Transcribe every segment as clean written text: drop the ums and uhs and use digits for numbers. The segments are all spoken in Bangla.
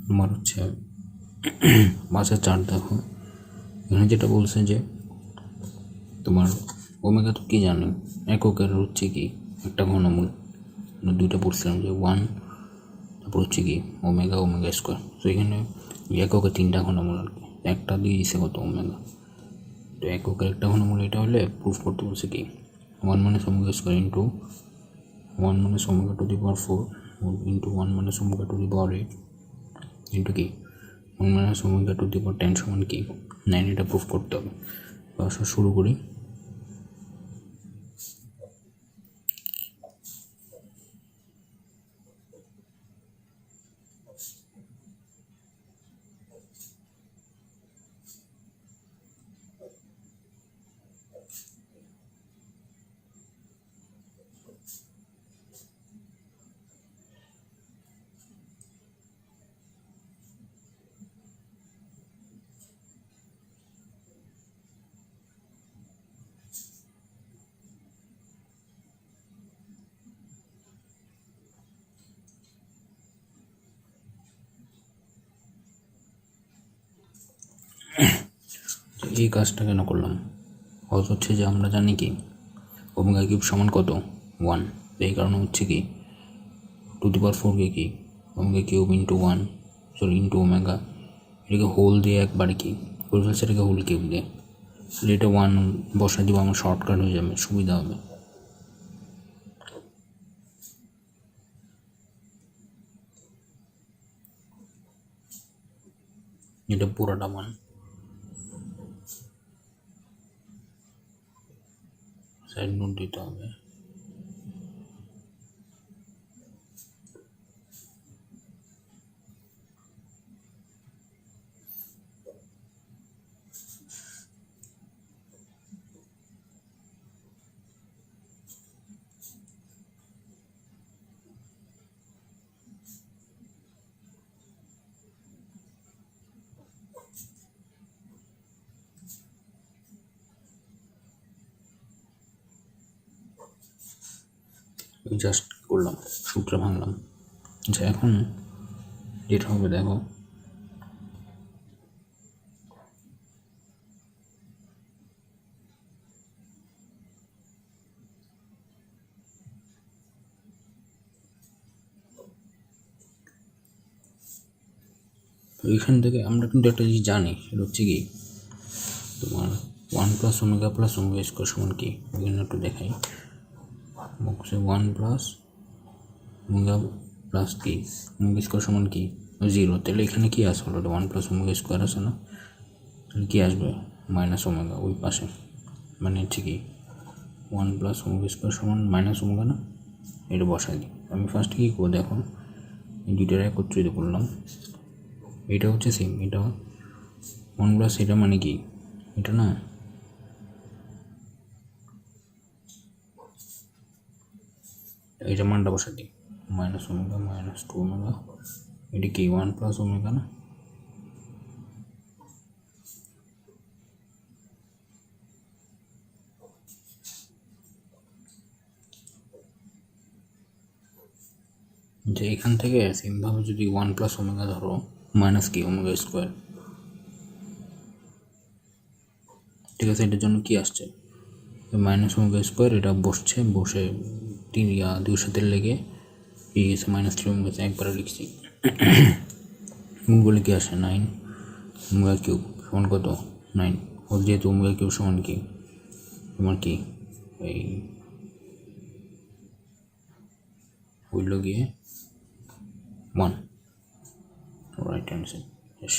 তোমার হচ্ছে 5/4 দেখো এখানে যেটা বলছে যে তোমার ওমেগা তো কি জানি এককের হচ্ছে কি একটা ঘনমূল, দুইটা পড়ছিলাম যে 1 তারপর হচ্ছে কি ওমেগা স্কোয়ার। তো এখানে এককের 3টা ঘনমূল আর কি, একটা দিয়ে দিছে কত ওমেগা। তো এককের একটা ঘনমূল এটা হলে প্রুফ করতে বলছে কি 1 - omega square into 1 - omega to the power 4 into 1 - omega to the power 8 into কি 1 - ওমেগা টু দি পাওয়ার 10 সমান কি 9। এটা প্রুফ করতে হবে। তো আসলে শুরু করি। এই কাজটা কেন করলাম, হয়তো হচ্ছে যে আমরা জানি কি ওমেগা কিউব সমান কত 1, এই কারণে হচ্ছে কি টু দি পাওয়ার 4 কে কি omega cube into 1 into omega এটাকে হোল দিয়ে একবারে কি করে ফেলছে, এটাকে হোল কিউব দিয়ে। তাহলে এটা 1 বসা দিব, আমার শর্টকাট হয়ে যাবে, সুবিধা হবে। এটা পুরোটা 1 সাইড নোট দিতে হবে। জাস্ট করলাম, সূত্র ভাঙলাম। আচ্ছা এখন যেটা হবে দেখো, এখান থেকে আমরা কিন্তু একটা জিনিস জানি, সেটা হচ্ছে কি তোমার 1 + ওমেগা + ওমেগা স্কোয়ার সমান কি, এখানে একটু দেখাই। 1 + ওমেগা প্লাস কি ওমেগা স্কোয়ার সমান কি 0। তাহলে এখানে কি আসবে, 1 + ওমেগা স্কোয়ার আছে না, তাহলে কি আসবে মাইনাস ওমেগা ওই পাশে, মানে হচ্ছে কি 1 + ওমেগা স্কোয়ার সমান মাইনাস ওমেগা না, এটা বসাই দিই। আমি ফার্স্ট কী করবো দেখো, এই দুইটার একত্রিত করলাম, এটা হচ্ছে সেম, এটা 1 + এটা মানে কি এটা না, এটা মানটা বসাই দিই মাইনাস ওমেগা -2 ওমেগা, এটা কি 1 + ওমেগা না, যে এখান থেকে সেমভাবে যদি 1 + ওমেগা ধরো মাইনাস কি ওমেগা স্কোয়ার, ঠিক আছে, এটার জন্য কি আসছে মাইনাস ওমেগা স্কোয়ার, এটা বসছে, বসে 2 সাথে লেগে পেয়ে গেছে -3 ওমেগা, একবারে লিখছি। বলে কি আসে 9 ওমেগা কিউব সমান কত 9, ওর যেহেতু ওমেগা কিউব সমান কি তোমার কি এই হইল গিয়ে 1, রাইট অ্যান্সার। ইয়েস,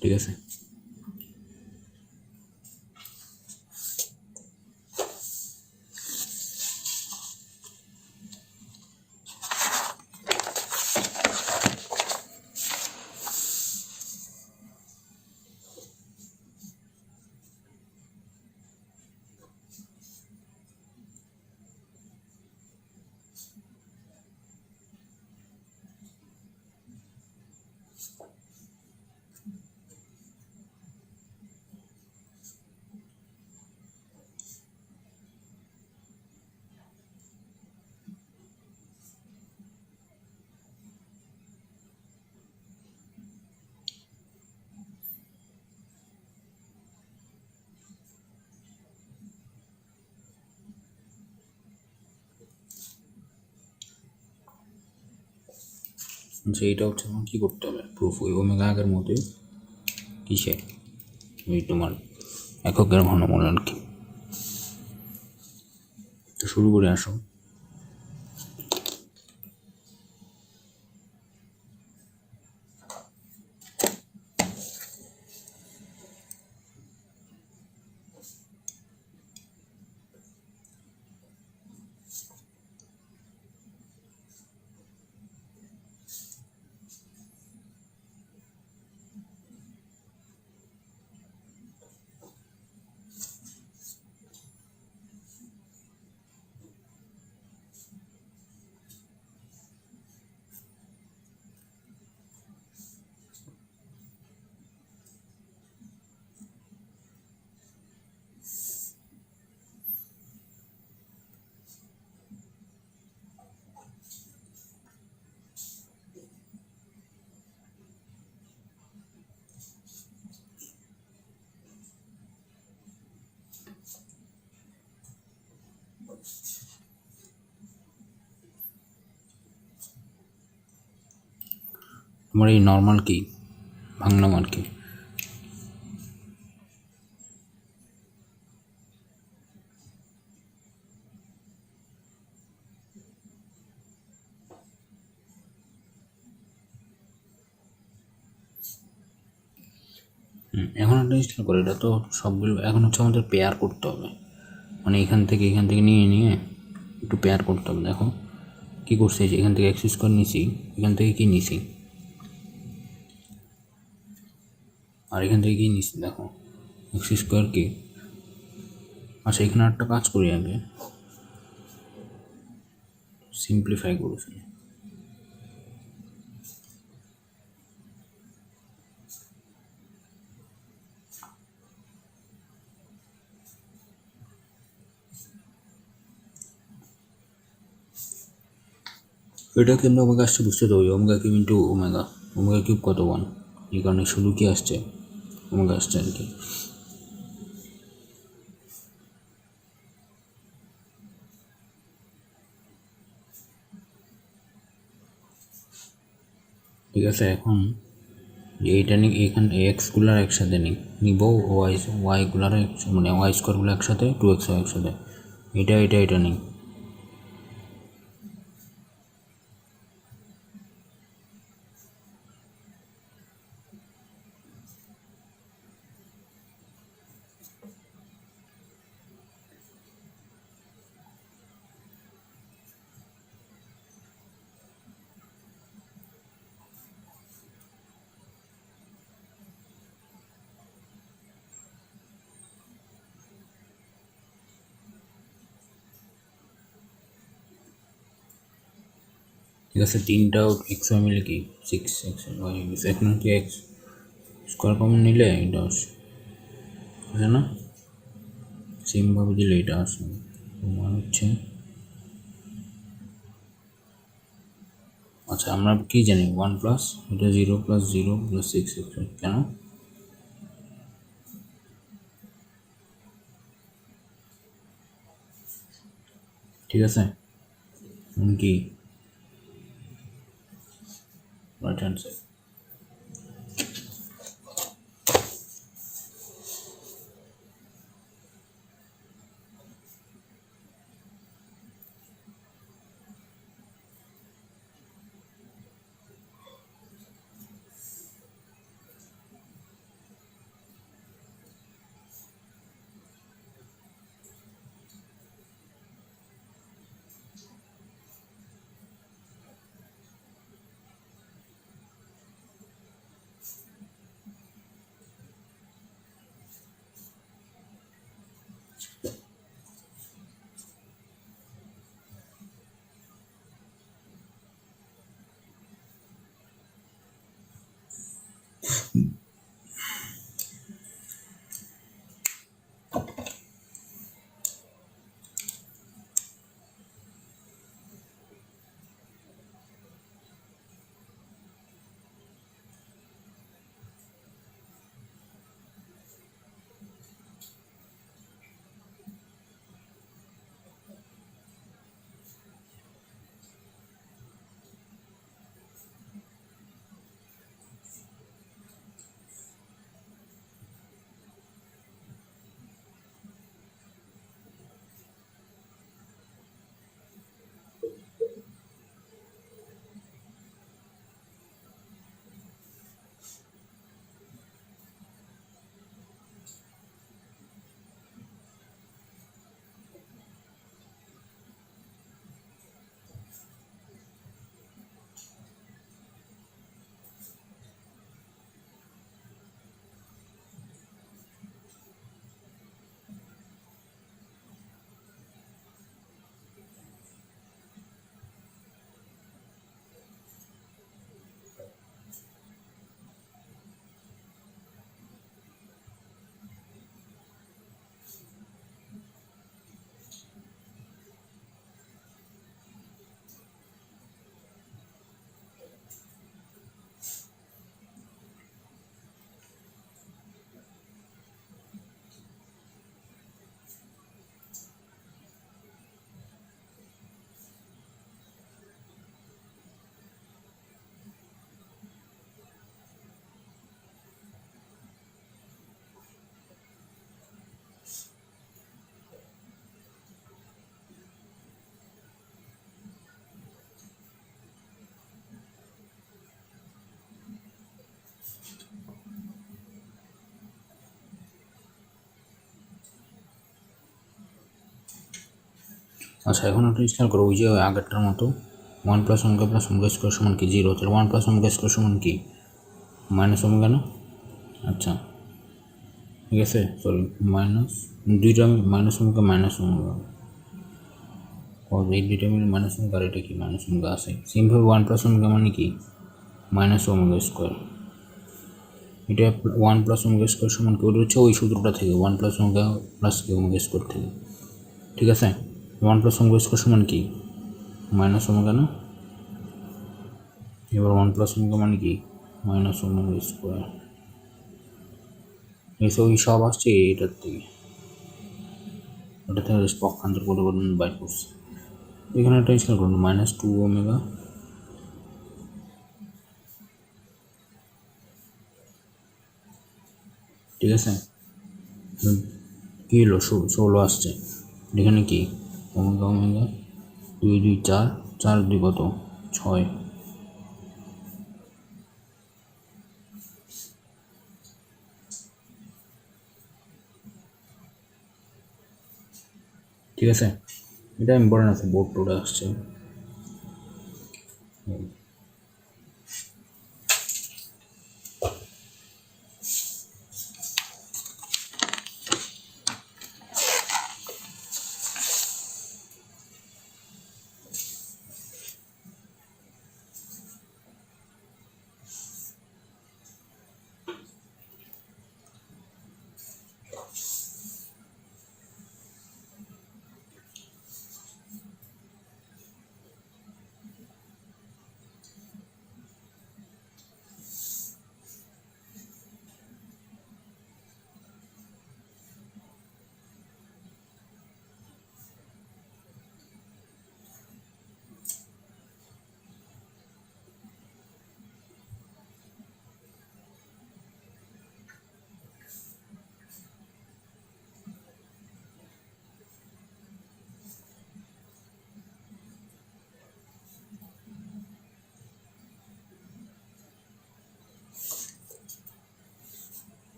ঠিক আছে। আচ্ছা এইটা হচ্ছে তোমার কী করতে হবে প্রুফ ওই ওমেগা আগের মতোই কিসে ওই তোমার এককের ঘনমূল আর কি। তো শুরু করে আসো। তোমার এই নর্মাল কি ভাঙনা মান কি? এখন একটা জিনিস করে এটা তো সবগুলো এখন হচ্ছে আমাদের পেয়ার করতে হবে, মানে এখান থেকে নিয়ে নিয়ে একটু পেয়ার করতে হবে। দেখো কী করছে, যে এখান থেকে এক্স স্কোয়ার নিছি, এখান থেকে কি নিছি আর এখান থেকে কি নিছি, দেখো এক্স স্কোয়ার কি। আচ্ছা এখানে একটা কাজ করি, আগে সিম্পলিফাই করেছি। এটা কিন্তু আমাকে আসছে বুঝতে তো, omega cube into omega cube কত ওয়ান, এই কারণে শুধু কি আসছে ওমেগা আসছে আর কি। ঠিক আছে, এখন এইটা নিই, এখানে এক্সগুলার একসাথে নিব, ওয়াইগুলার মানে ওয়াই স্কোয়ারগুলো একসাথে, 2x একসাথে, এটা নিই। ঠিক আছে, তিনটাও এক্স ওয়াই মিলে কি 6x ওয়াই হয়ে গেছে। এখন কি এক্স স্কোয়ার কমন নিলে এটা আসে না, সেমভাবে দিলে এটা আসে। তোমার হচ্ছে আচ্ছা আমরা কি জানি 1 প্লাস এটা 0 প্লাস 0 প্লাস 6x কেন? ঠিক আছে, কি রাইট হ্যান্ড সাইড। আচ্ছা এখন একটা খেয়াল করো, ওই যে আগেরটার মতো 1 plus omega plus omega square সমান কি 0, তাহলে 1 প্লাস ওমেগা স্কোয়ার সমান কি মাইনাস ওমেগা না? আচ্ছা ঠিক আছে, সরি মাইনাস দুইটা মাইনাস ওমেগা এই দুইটা মিলে মাইনাস ওমেগা, আর এটা কি মাইনাস ওমেগা আছে। সেমভাবে 1 প্লাস ওমেগা মানে কি মাইনাস ওমেগা স্কোয়ার, এটা 1 প্লাস ওমেগা স্কোয়ার সমান কি, ওটা হচ্ছে ওই সূত্রটা থেকে 1 প্লাস ওমেগা প্লাস কি ওমেগা স্কোয়ার থেকে। ঠিক আছে, 1 প্লাস ওমেগা স্কোয়ার সমান কি মাইনাস ওমেগা না? এবার 1 প্লাস ওমেগা মানে কি মাইনাস ওমেগা স্কোয়ার, এসব ওই সব আসছে এটার থেকে, ওটা থেকে পক্ষান্তর পরিবর্তন বাইর করছে। এখানে একটা স্কেল করুন -2 ওমেগা, ঠিক আছে কী হলো 16 আসছে, এখানে কি ওমেগা ওমেগা 2 2 4 4 2 কত 6, ঠিক আছে এটা ইম্পর্টেন্ট আছে, বোর্ড টোডে আসছে।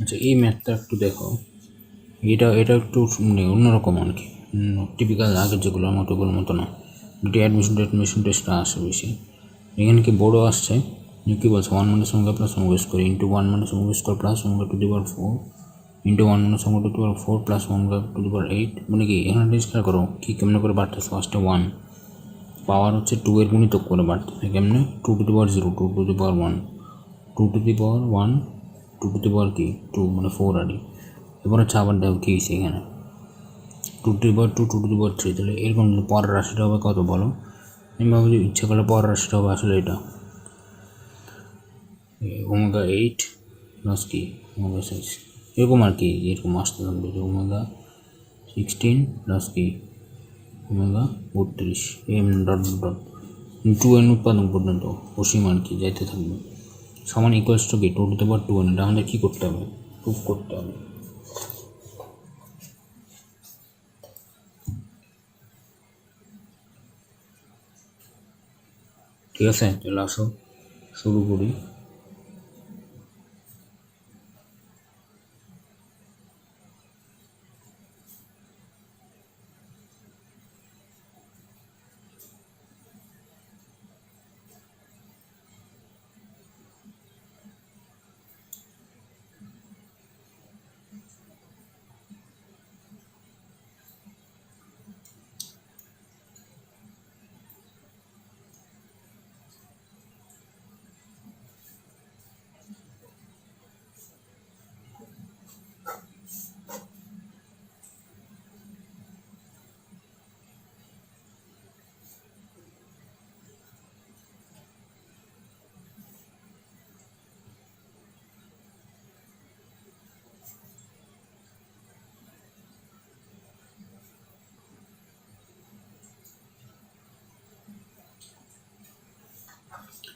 আচ্ছা এই ম্যাথটা একটু দেখো, এটা একটু মানে অন্যরকম আর কি, টিপিক্যাল আগের যেগুলোর মতো ওগুলোর মতো না, দুটি অ্যাডমিশন টেস্টটা আসে বেশি। এখানে কি বড়ো আসছে কী বলছে 1 minus omega plus omega square into 1 minus omega square plus omega to the power 4 into 1 minus omega to the power 4 plus omega to the power 8, মানে কি এখানে ডিসকার করো কি কেমনে করে বাড়তেছে। ফার্স্টে 1 পাওয়ার হচ্ছে 2 এর গুণিতক করে বাড়তেছে কেমনে, 2 to the power 0 2 to the power 1 2 to the power 1 2 to the power কি 2 মানে 4 আর এবার হচ্ছে আবার দেখো কী হয়েছে এখানে 2 to the power 2 2 to the পাওয়ার 3, তাহলে এরকম পরের রাশিটা হবে কত বলো, আমি ভাবছি ইচ্ছে করলে পরের রাশিটা হবে আসলে এটা ওমেগা 8 প্লাস কি ওমেগা 6 এরকম আর কি, এরকম আসতে থাকবে যে ওমেগা 16 প্লাস কি omega 32 M dot dot 2n উৎপাদন পর্যন্ত অসীম আর কি যাইতে থাকবে, সমান ইকুয়ালস টু কি 2 টু দি পাওয়ার 2n। এটা আমাদের কী করতে হবে, প্রুফ করতে হবে। ঠিক আছে চলে আসো শুরু করি।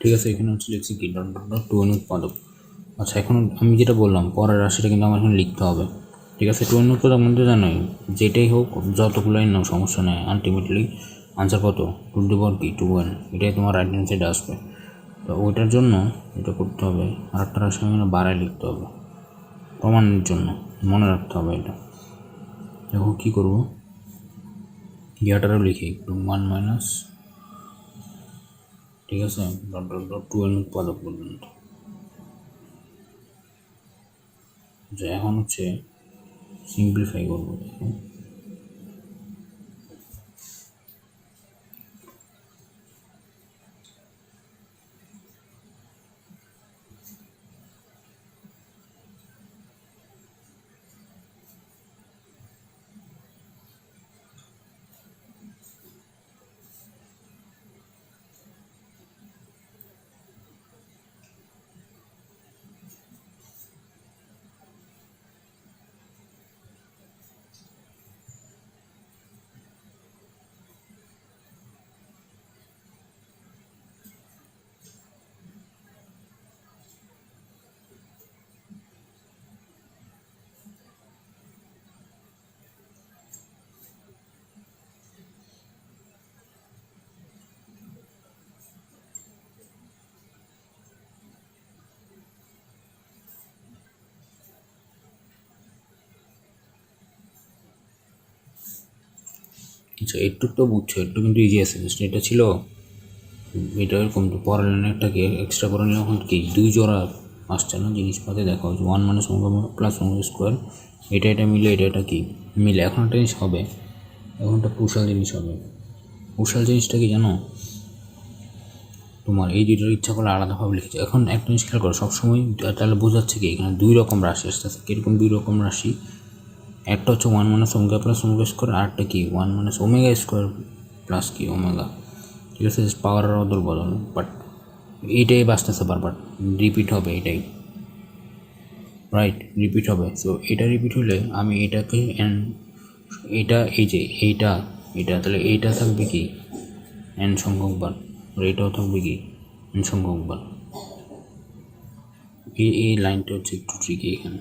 ঠিক আছে এখানে হচ্ছে লিখছি কি ডট ডট ডট 2n উৎপাদক। আচ্ছা এখন আমি যেটা বললাম পরের রাশিটা কিন্তু আমার এখানে লিখতে হবে। ঠিক আছে 2n উৎপাদক মধ্যে জানোই যেটাই হোক যতগুলোই নাও সমস্যা নেই, আলটিমেটলি আনসার কত 2 টু দি পাওয়ার কি 2n, এটাই তোমার রাইট হ্যান্ড সাইডে আসবে। তো ওইটার জন্য এটা করতে হবে, আরেকটা রাশি এখানে বাড়ায় লিখতে হবে প্রমাণের জন্য, মনে রাখতে হবে এটা। দেখো কী করবো ইয়াটারও লিখি একটু 1 মাইনাস, ঠিক আছে, ডট ডট ডট 12 উৎপাদক পর্যন্ত। যে এখন হচ্ছে সিম্পলিফাই করবো, দেখুন আচ্ছা। একটু তো বুঝছো, একটু কিন্তু ইজি আছে, জাস্ট এটা ছিল, এটা এরকম তো পরের লাইনে একটাকে এক্সট্রা করে নিলে এখন কি 2 জোড়া আসছে না জিনিসপাতে, দেখা হচ্ছে 1 মাইনাস প্লাস ওমেগা স্কোয়ার, এটা মিলে এটা কি মিলে। এখন একটা জিনিস হবে, এখন একটা ক্রুশাল জিনিস হবে। ক্রুশাল জিনিসটা কি জানো, তোমার এই দুইটার ইচ্ছা করলে আলাদাভাবে লিখেছে। এখন একটা জিনিস খেয়াল করো সবসময়, তাহলে বোঝাচ্ছে কি এখানে 2 রকম রাশি আসতেছে। কীরকম 2 রকম রাশি? একটা হচ্ছে 1 minus omega plus omega square, আর একটা কি 1 মাইনাস ওমেগা স্কোয়ার প্লাস কি ওমেগা, ঠিক আছে, পাওয়ারের অদল বদল, বাট এইটাই বাঁচতেছে বারবার, রিপিট হবে এটাই, রাইট, রিপিট হবে। সো এটা রিপিট হলে আমি এটাকে এটা এই যে এটা তাহলে এইটা থাকবে কি এন সংখ্যক বার, আর এটাও থাকবে কি এন সংখ্যক বার। এই লাইনটা হচ্ছে একটু ট্রিকি এখানে,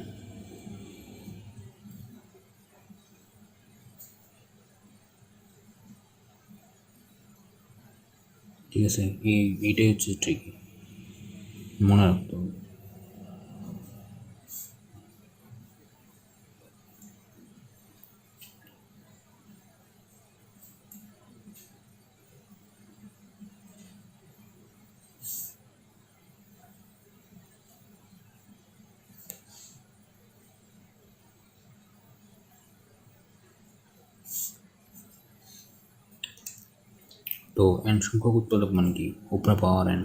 ঠিক আছে। এইটাই হচ্ছে ট্রিকি, মনে রাখতে হবে। তো এন সংখ্যক উৎপাদক মানে কি, উপরে পাওয়ার এন।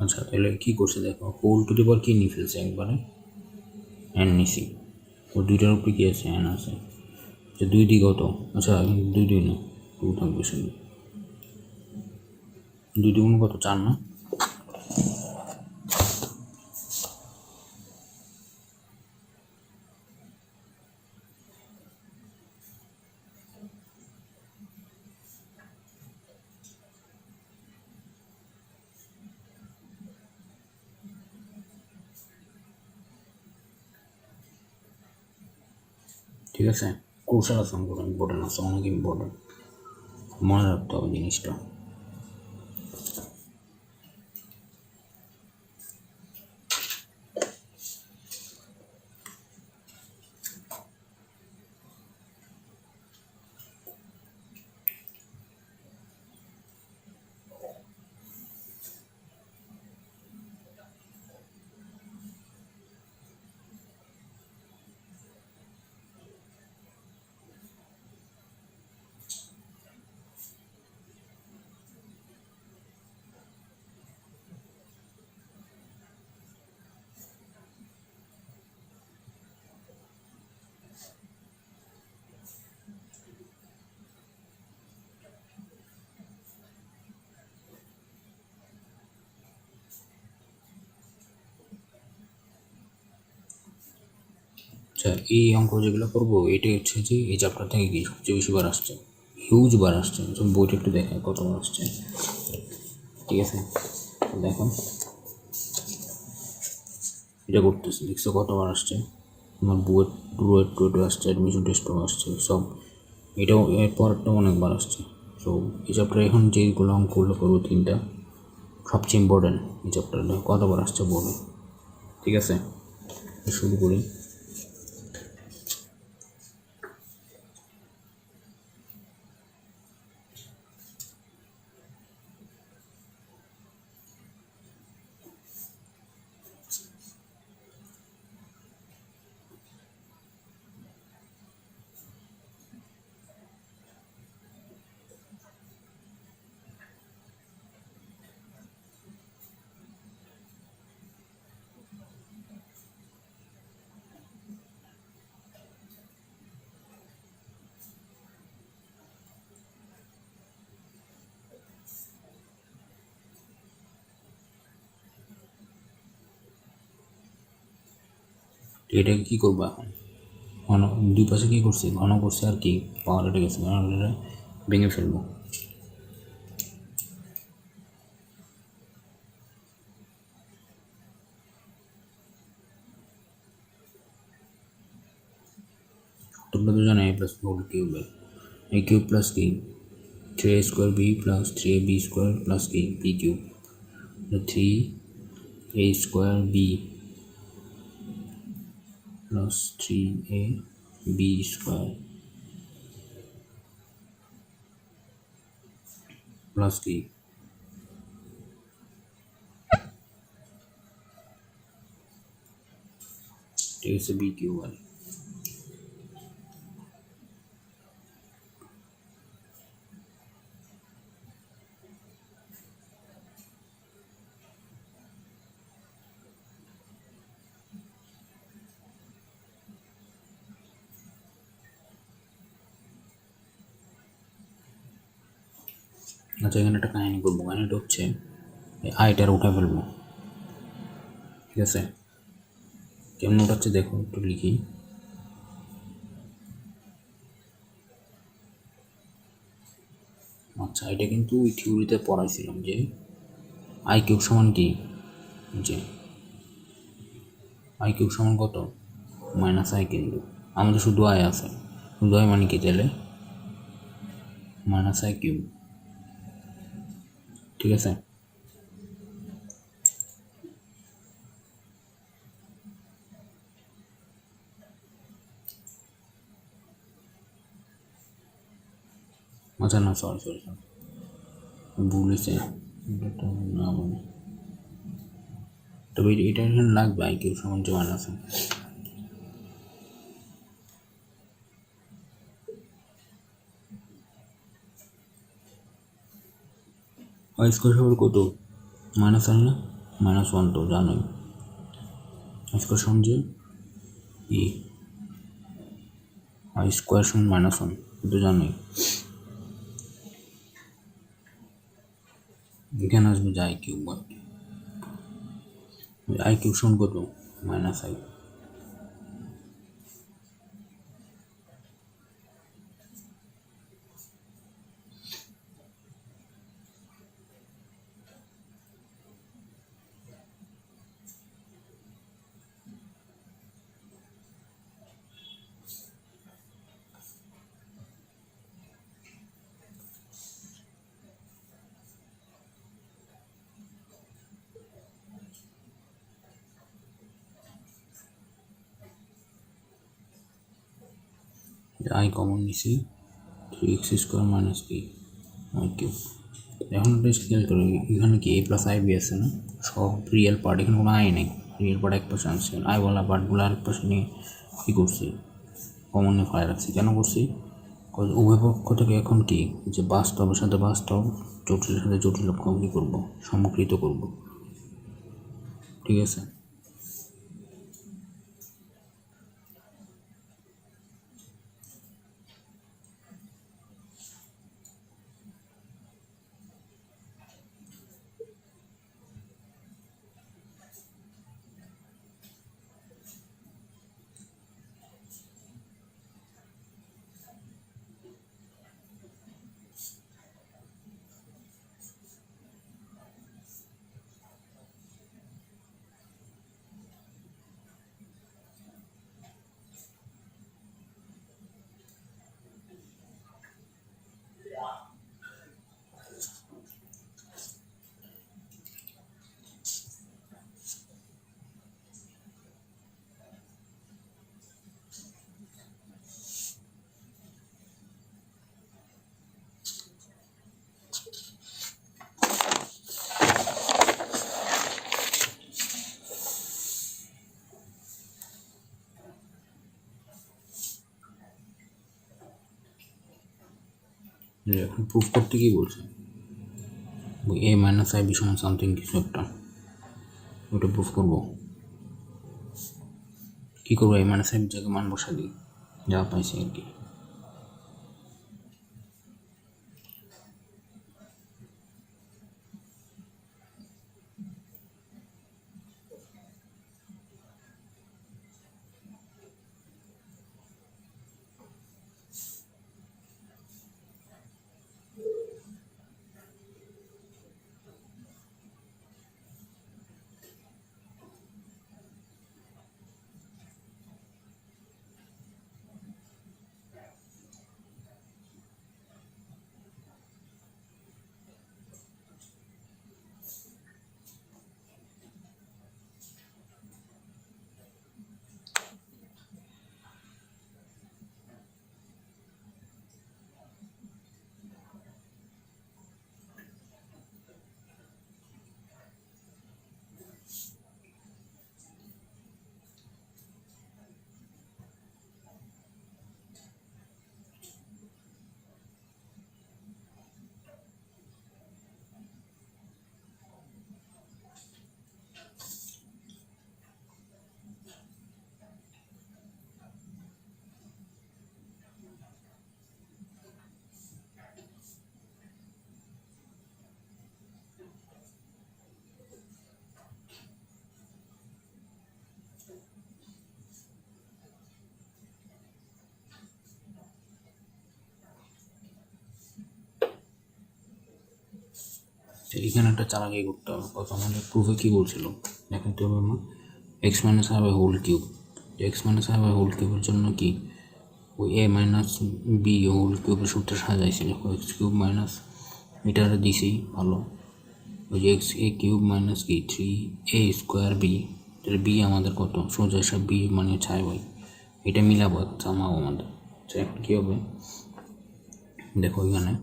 আচ্ছা, তাহলে কী করছে দেখো, হোল টু দি পাওয়ার কী নিয়ে ফেলছে একবারে, এন নিছি, ও দুইটার উপরে কী আছে, এন আছে, যে 2 দিক কত, আচ্ছা 2 না 2 থাকবে শুধু, 2 2 কত, 4 না? ঠিক আছে, কৌশল আছে অঙ্ক ইম্পর্টেন্ট আছে, অনেক ইম্পর্টেন্ট, মনে রাখতে হবে জিনিসটা। আচ্ছা, এই অঙ্ক যেগুলো করবো এটাই হচ্ছে যে এই চ্যাপ্টার থেকে কি সবচেয়ে বেশি বার আসছে, হিউজ বার আসছে। বইটা একটু দেখে কতবার আসছে, ঠিক আছে? দেখো এটা করতেছি, দেখছো কতবার আসছে? আমার বইয়ের টুয়েট আসছে, অ্যাডমিশন টেস্টও আসছে সব। এটাও এর পরটা অনেকবার আসছে। সো এই চ্যাপ্টারে এখন যেগুলো অঙ্কগুলো করবো তিনটা সবচেয়ে ইম্পর্ট্যান্ট এই চ্যাপ্টারটা কতবার আসছে বলবে, ঠিক আছে? শুরু করি। এটাকে কী করবো এখন? ঘন দুই পাশে কী করছি, ঘন করছে আর কি পাওয়ার এটা গেছে, এটা ভেঙে ফেলবো। তোমরা তো জানো a প্লাস হোল কিউবের a কিউব প্লাস কি 3a square b plus 3ab square plus কি b cube, 3a square b plus 3ab square plus কি ঠিক আছে b কিউব। আর আচ্ছা, এখানে একটা কাহিনী করবো। কাহিনীটা হচ্ছে আইটার উঠে ফেলবো, ঠিক আছে? কেমন উঠাচ্ছে দেখো, একটু লিখি। আচ্ছা, এটা কিন্তু ওই থিওরিতে পড়াইছিলাম যে আই কিউব সমান কি, যে আই কিউব সমান কত মাইনাস আই, কিন্তু আমাদের শুধু আই আছে, শুধু আই মানে কি তাহলে মাইনাস আই কিউব, ঠিক আছে? আচ্ছা না, সরি সরি সরি, ভুল হয়েছে, না মানে তবে এটা এখানে লাগবে আই কিউব সমান যে মাইনাস আই স্কোয়ার সমান কত মাইনাস আই না, মাইনাস ওয়ান তো জানোই। আই স্কোয়ার সমান যে ই আই স্কোয়ার সমান মাইনাস ওয়ান তো জানোই। এখানে আসবে যে আই কিউব, আই কিউব সমান কত মাইনাস আই। আই কমন নিছি, 3x স্কোয়ার মাইনাস কি আই কিউব। এখন একটা স্কেল করে, এখানে কি এ প্লাস আই বি আছে না, সব রিয়েল পার্ট, এখানে কোনো আই নেই, রিয়েল পার্ট এক পাশে আনছি, আই বলা পার্টগুলো আরেক পাশে নিয়ে কী করছি কমনে ফায়ার রাখছি। কেন করছি? উভয় পক্ষ থেকে এখন কি যে বাস্তবের সাথে বাস্তব, জটিলের সাথে জটিল কী করবো, সমকৃত করব, ঠিক আছে? এখন প্রুফ করতে কি বলছে, এ মাইনাস আই বি সমান সামথিং কিছু একটা, ওটা প্রুফ করবো। কী করবো, এ মাইনাস আই জায়গায় মান বসা দিই, যা পাইছি আর কি। এখানে একটা চালাকি করতে হবে। কথা আমাদের প্রুফে কী বলছিল, দেখেন তো আমার X minus I by whole cube, X minus I by whole কিউবের জন্য কি ওই এ মাইনাস বি হোল কিউবের সূত্রে সাজাইছি, দেখো এক্স কিউব মাইনাস এটার দিছি ভালো, ওই যে এক্স এ কিউব মাইনাস কি থ্রি এ স্কোয়ার বি, এটার বি আমাদের কত সোজা সব বি মানে ছাই বাই, এটা মিলাবো জামাও আমাদের। আচ্ছা এখন কী হবে দেখো এখানে,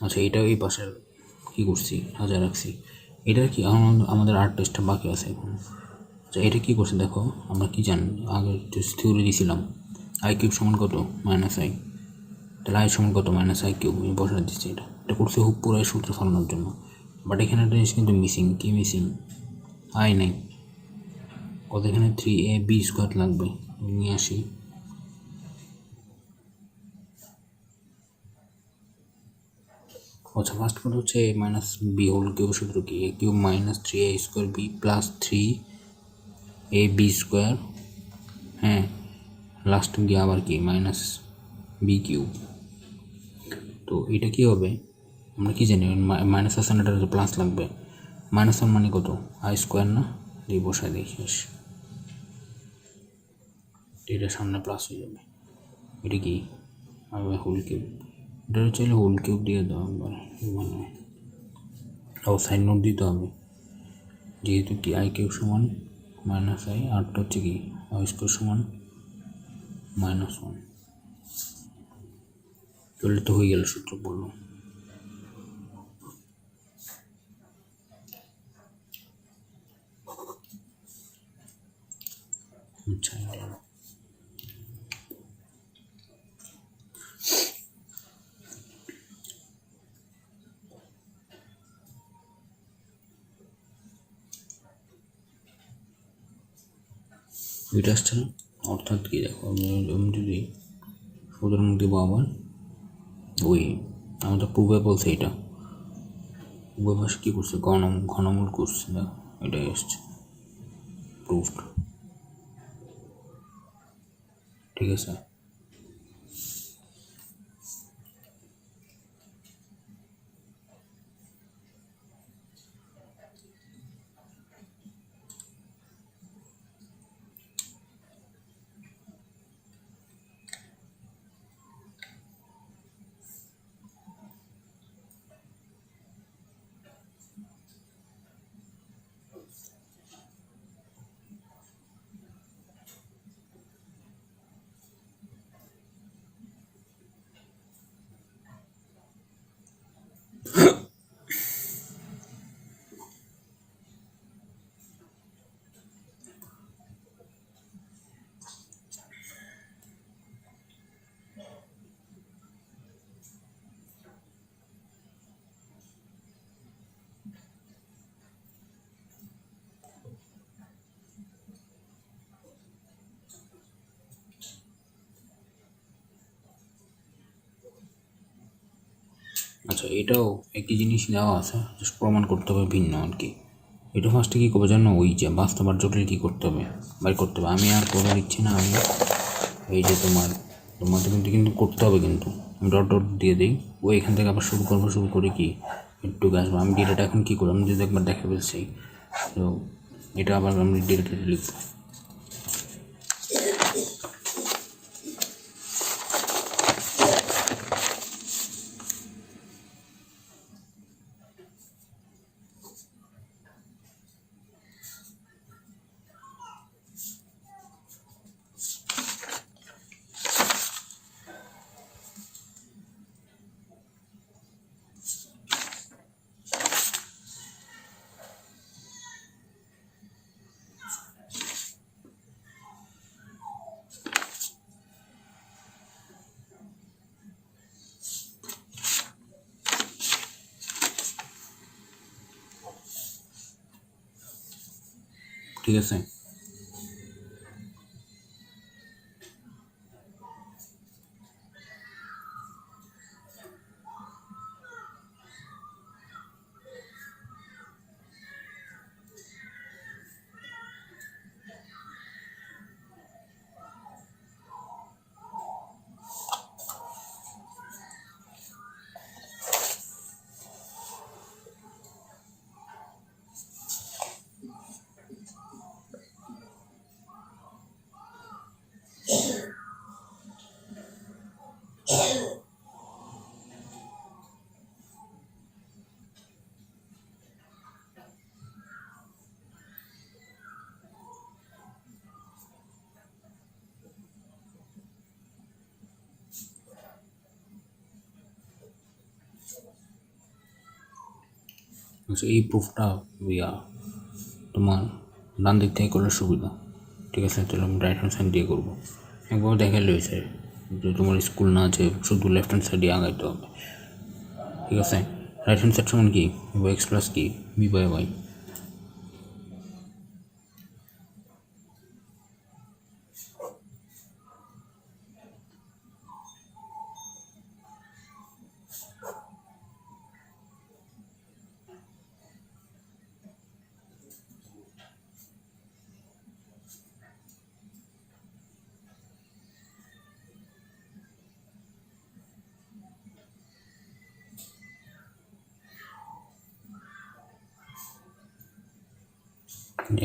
আচ্ছা এটাও এই পাশের কী করছি হাজার রাখছি, এটার কি আমাদের আট টেস্টটা বাকি আছে এখন। আচ্ছা এটা কী করছে দেখো, আমরা কি জানি আগে থিওরি দিয়েছিলাম আই কিউব সমান কত মাইনাস আই, তাহলে আই সমান কত মাইনাস আই কিউব, আমি বসা দিচ্ছি। এটা করছে হুক পুরো সূত্র ফলানোর জন্য, বাট এখানে একটা জিনিস কিন্তু মিসিং, কি মিসিং, আই নেই, কত এখানে থ্রি এ বি স্কোয়ার লাগবে, নিয়ে আসি। আচ্ছা ফার্স্ট কথা হচ্ছে এ মাইনাস বি হোল কিউব সূত্র কি, এ cube minus three A square B plus three A B square, হ্যাঁ লাস্ট গিয়ে আবার কি মাইনাস বি কিউব। তো এটা কী হবে আমরা কি জানি, মাইনাস আছে না, এটা প্লাস লাগবে, মাইনাস ওয়ান মানে কত আই স্কোয়ার না, এই বসায় দেখিস এটা সামনে প্লাস হয়ে যাবে, এটা কি আবার হোল কিউব, এটা চাইলে হোল কিউব দিয়ে দাও একবার, মানে সাইন নোট দিতে হবে, যেহেতু কি আই কিউব সমান মাইনাস আই, আরটা হচ্ছে কি আই স্কোয়ার সমান মাইনাস ওয়ান, চললে তো হয়ে গেল সূত্র বললো। আচ্ছা দুইটা আসছে না, অর্থাৎ কি দেখো আমি যদি সুতরাং দেবো আবার ওই আমাদের পূর্বে বলছে এটা পূর্বে ভাষা কী করছে ঘনমূল করছে, দেখো এটাই এসছে প্রুফড, ঠিক আছে। আচ্ছা, এটাও একই জিনিস দেওয়া আছে, জাস্ট প্রমাণ করতে হবে ভিন্ন আর কি। এটা ফার্স্টে কী করবো জানো, ওই যে বাস্তব আর জটিল কী করতে হবে, বাই করতে হবে। আমি আর করে দিচ্ছি না, আমি এই যে তোমাদের কিন্তু করতে হবে, কিন্তু আমি ডট ডট দিয়ে দিই। ও এখান থেকে আবার শুরু করে কি একটু আসবো। আমি ডিরেক্ট এখন কী করবো, আমি যদি একবার দেখে ফেলছি, তো এটা আবার আমি ডিরেক্ট লিখবো। ঠিক আছে, এই প্রুফটা তোমার ডান দিক থেকে করলে সুবিধা। ঠিক আছে, তাহলে আমি রাইট হ্যান্ড সাইড দিয়ে করবো। একবার দেখালে হয়েছে যে তোমার স্কুল না আছে, শুধু লেফট হ্যান্ড সাইডে আগাইতে হবে। ঠিক আছে, রাইট হ্যান্ড সাইড সমান কি, এক্স প্লাস কি বি বাই ওয়াই।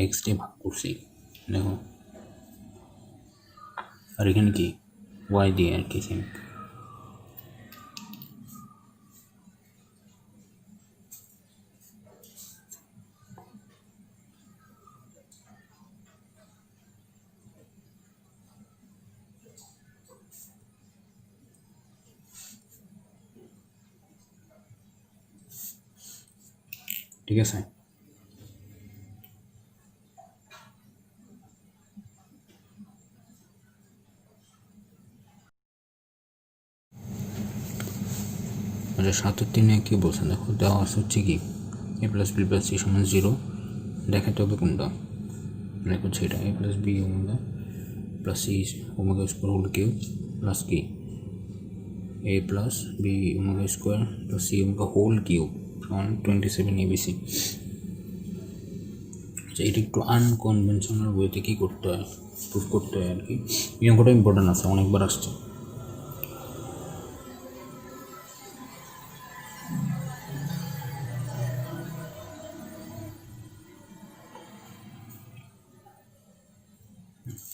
এক্স দিয়ে ভাগ করছি, দেখো, আর এখানে কি ওয়াই দিয়ে আর কি সেম। ঠিক আছে, আচ্ছা 7-3 কী বলছেন, দেখো দেওয়া আছে হচ্ছে কি A plus B plus C সমান 0, দেখাতে হবে কোনটা, দেখো হচ্ছে এটা A plus B omega plus C omega square whole cube plus কি A plus B omega square plus C omega whole cube সমান 27 ABC। আচ্ছা, এটা একটু আনকনভেনশনাল ওয়েতে কী করতে হয়, প্রুফ করতে হয় আর কি। এই অঙ্কটা ইম্পর্টেন্ট আছে, অনেকবার আসছে।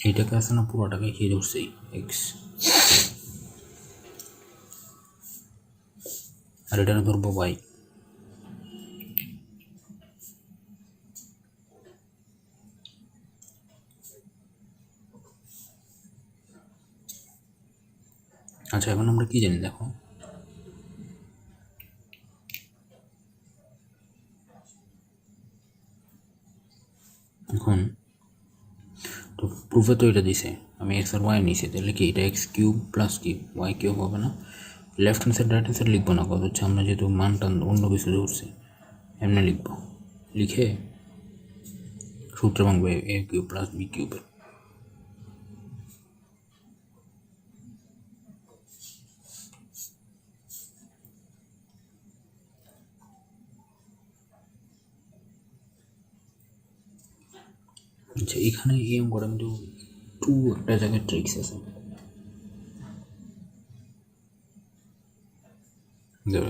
এইটাকে আছে না, পুরোটাকে কি ধরছে এক্স, আর এটা ধরবো ওয়াই। আচ্ছা, এখন আমরা কি জানি দেখো, এখন তো প্রুফে তো এটা দিছে, আমি এক্স আর ওয়াই নিয়েছি, তাহলে কি এটা এক্স কিউব প্লাস কি ওয়াই কিউব হবে না। Left hand side right hand side লিখবো না, কথা হচ্ছে আমরা যেহেতু মানটা অন্য কিছু ধরছি, এমনি লিখবো, লিখে সূত্র ভাঙবে এ কিউব প্লাস বি কিউবের। আচ্ছা, এখানে এই অঙ্কটা কিন্তু টু একটা জায়গায় ট্রিক্স আছে।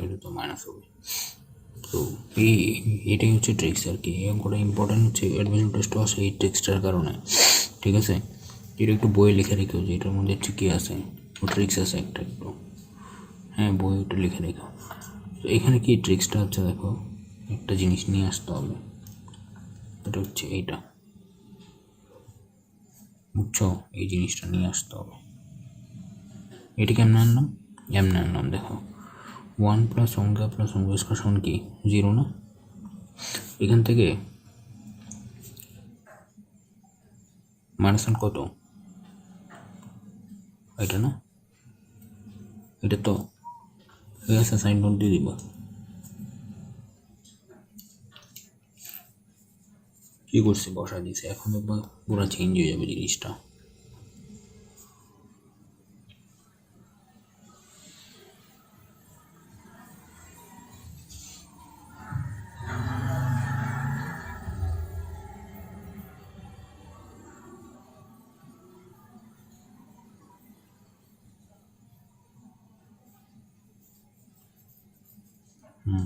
এটা তো মাইনাস হবে। তো এটাই হচ্ছে ট্রিক্স আর কি। এই অঙ্কটা ইম্পর্টেন্ট হচ্ছে অ্যাডমিশন টেস্টও আসে এই ট্রিক্সটার কারণে, ঠিক আছে? এটা একটু বইয়ে লিখে রেখেও যে এটার মধ্যে কী আছে, ও ট্রিক্স আছে একটা একটু, হ্যাঁ বই একটু লিখে রেখো। তো এখানে কি ট্রিক্সটা হচ্ছে, দেখো একটা জিনিস নিয়ে আসতে হবে, এটা হচ্ছে এইটা, বুঝছো? এই জিনিসটা নিয়ে আসতে হবে। এটা কেমন আনলাম? এমন আনলাম, দেখো 1 plus omega plus omega square সমান কি 0 না? এখান থেকে মাইনাস ওয়ান কত? এটা না, এটা তো হয়ে গেছে, সাইন নোট দিয়ে দিব। কী করছি, বসা দিয়েছে, এখন একবার পুরো চেঞ্জ হয়ে যাবে জিনিসটা।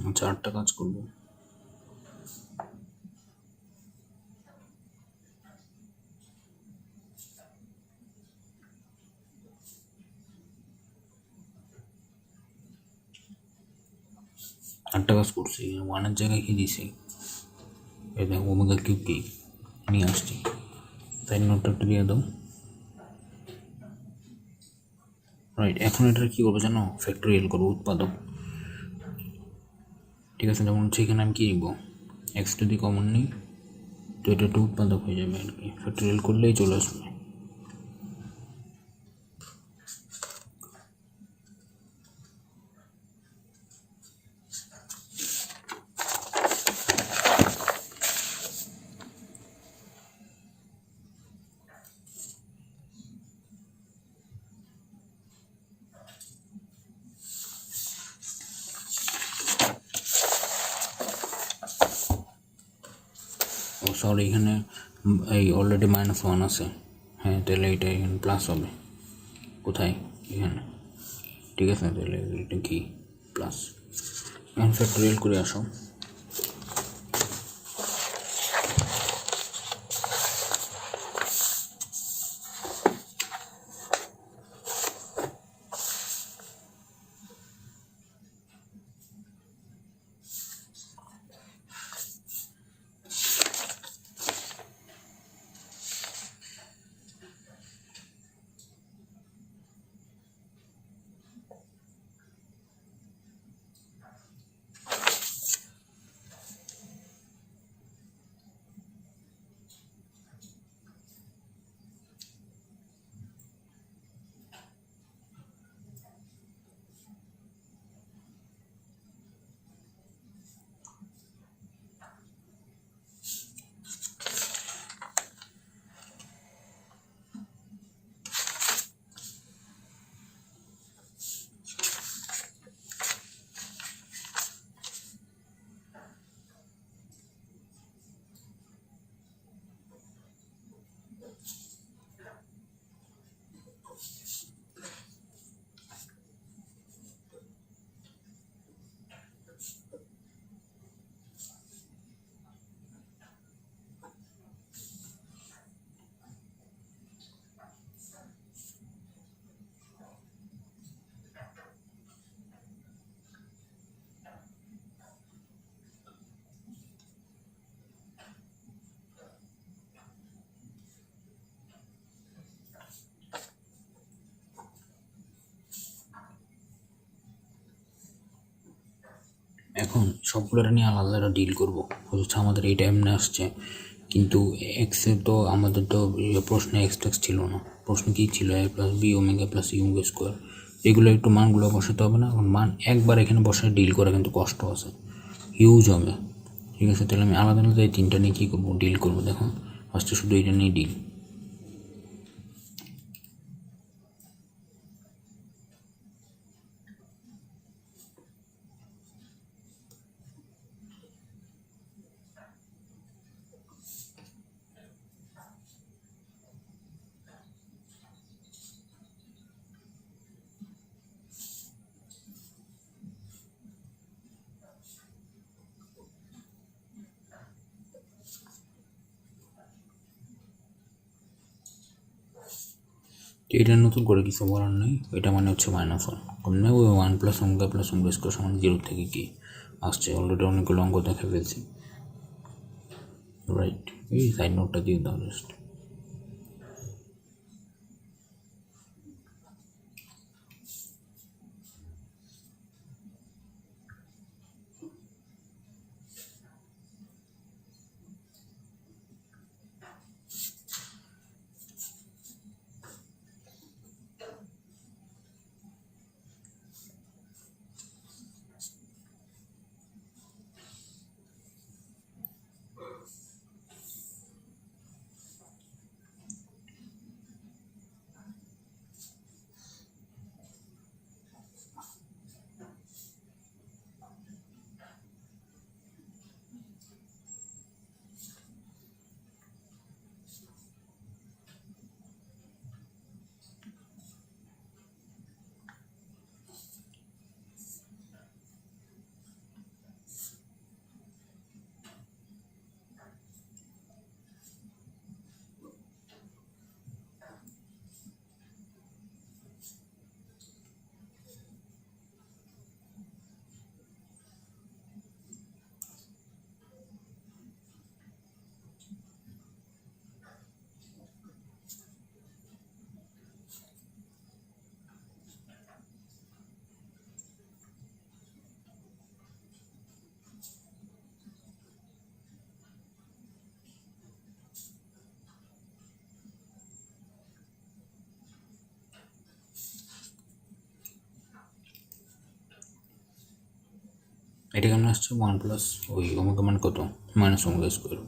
আচ্ছা, আটটা কাজ করবো। আটটা কাজ করছি, ওয়ানের জায়গায় কি দিছি, এই দেখো ওমেগা কিউব কি নিয়ে আসছি, সাইন নোটটা একটু দিয়ে দাও। রাইট, এখন এটা কী করবো জানো, ফ্যাক্টরিয়াল করবো, উৎপাদক, ঠিক আছে? যেমন হচ্ছে এখানে আমি কী নিব, এক্স টু দি কমন নিই, তো এটা একটু উৎপাদক হয়ে যাবে আর কি, ফ্যাক্টরিয়াল করলেই চলে আসবে। ও সরি, এখানে এই অলরেডি মাইনাস ওয়ান আছে, হ্যাঁ তাহলে এটা এখানে প্লাস হবে, কোথায়, এখানে, ঠিক আছে? তাহলে এটা কি প্লাস, এখন ফ্যাক্টরিয়াল করে আসো। এখন সবগুলোটা নিয়ে আলাদা আলাদা ডিল করবো, হচ্ছে আমাদের এই টাইমে আসছে, কিন্তু এক্সের তো আমাদের তো প্রশ্নে এক্স টেক্স ছিল না, প্রশ্ন কী ছিল, A plus B omega plus omega square, এগুলো একটু মানগুলো বসাতে হবে না? এখন মান একবার এখানে বসে ডিল করা কিন্তু কষ্ট আছে, হিউজ হবে, ঠিক আছে? তাহলে আমি আলাদা আলাদা এই তিনটা নিয়ে কী করবো, ডিল করবো। দেখো ফার্স্টে শুধু এটা নিয়ে ডিল, তো এটা নতুন করে কিছু বলার নেই, এটা মানে হচ্ছে -1 মানে ওই 1 + ওমেগা + ওমেগা স্কোয়ার সমান 0 থেকে কি আসছে, অলরেডি অনেকগুলো অঙ্ক দেখা ফেলছি, রাইট। এই সাইড নোটটা দিয়ে দাও জাস্ট। এটা কেমন আসছে 1 প্লাস ওই ওমেগা মান কত -ওমেগা স্কোয়ার।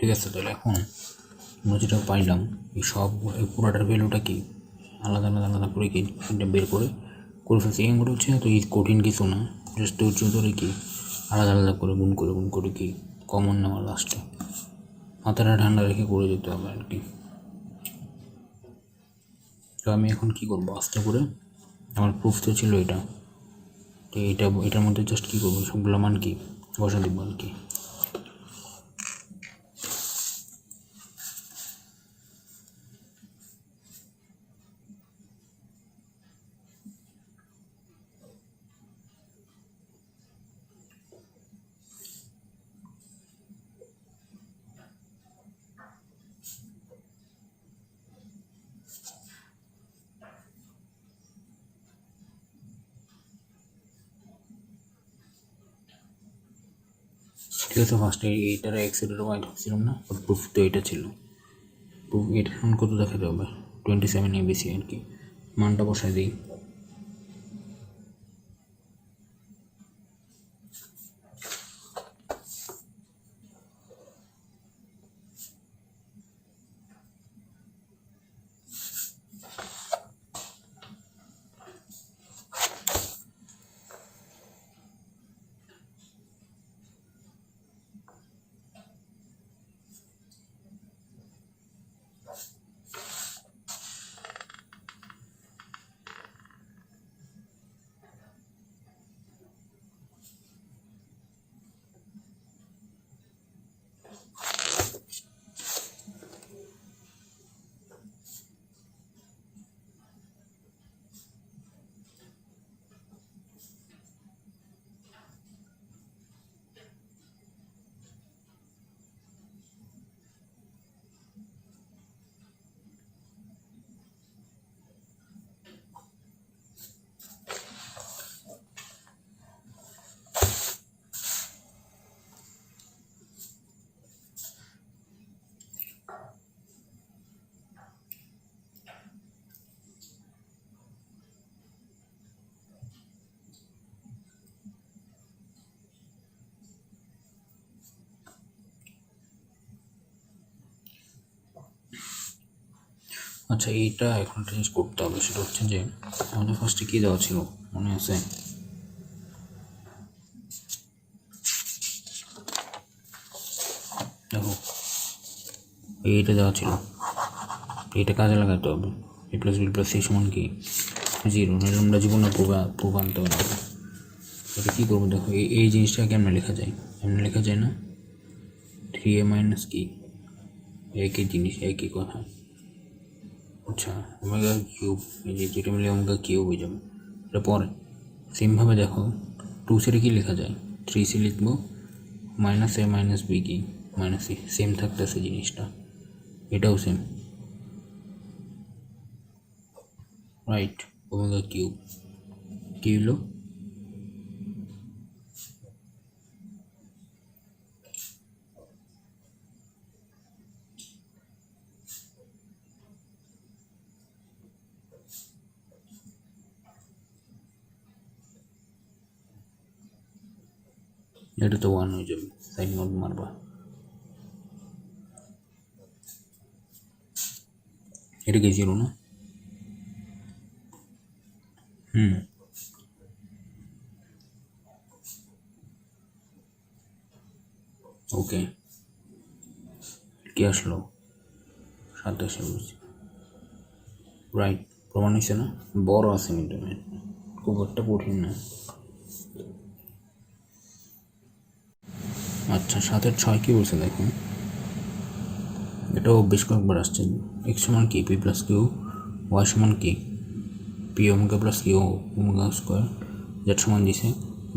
ঠিক আছে, তাহলে এখন আমরা যেটা পাইলাম এই সব পুরাটার ভ্যালুটা কি আলাদা আলাদা আলাদা করে কি এটা বের করে ফেলছি। এই অঙ্কটা হচ্ছে তো এই কঠিন কিছু না, জাস্ট ধৈর্য ধরে কি আলাদা আলাদা করে গুণ করে কি কমন নেওয়া লাস্টে, মাথাটা ঠান্ডা রেখে করে যেতে হবে আর কি। তো আমি এখন কি করবো, আস্তে করে আমার প্রুফ তো ছিল এটা, তো এটার মধ্যে জাস্ট কী করবো, সবগুলো মান কি বসা দিব আর কি। ঠিক আছে, ফার্স্টে এইটার এক্স এর ওয়াই ছিলাম না, প্রুফ তো এটা ছিল, প্রুফ এটা এখন কত দেখাতে হবে, 27 ABC আর কি, মানটা বসাই দিই। আচ্ছা, এইটা এখন চেঞ্জ করতে হবে, সেটা হচ্ছে যে আমাদের ফার্স্টে কী দেওয়া ছিল মনে আছে, দেখো এইটা দেওয়া ছিল, এইটা কাজে লাগাতে হবে, এ প্লাস বি প্লাস সি সমান কি 0, নাহলে আমরা জীবনে প্রুফ আনতে হবে না। এটা কী করবো দেখো, এই জিনিসটা কেমন লেখা যায়, এমনি লেখা যায় না, 3a মাইনাস কি একই জিনিস একই কথা। আচ্ছা, ওমেগা কিউব, এই যে যেটা মিলে ওমেগা কিউব হয়ে যাবে, এটা পরে সেমভাবে দেখো 2c কী লেখা যায়, 3c লিখবো, মাইনাস এ মাইনাস বি কি মাইনাস সি, সেম থাকতেছে জিনিসটা, এটাও সেম, রাইট। ওমেগা কিউব কী হলো, এটা তো 1 হয়ে যাবে, সাইড নোট মারবা, এটা কি 0 না, ওকে, কি আসলো 27 বুঝছি, রাইট, প্রমাণ হয়েছে না, বড় আছে কিন্তু খুব একটা কঠিন না। আচ্ছা, 7/6 কী বলছে দেখো, এটাও বেশ কয়েকবার আসছে, এক্স সমান কি পি প্লাস কিউ, ওয়াই সমান কি P omega plus Q omega square, Z সমান দিছে,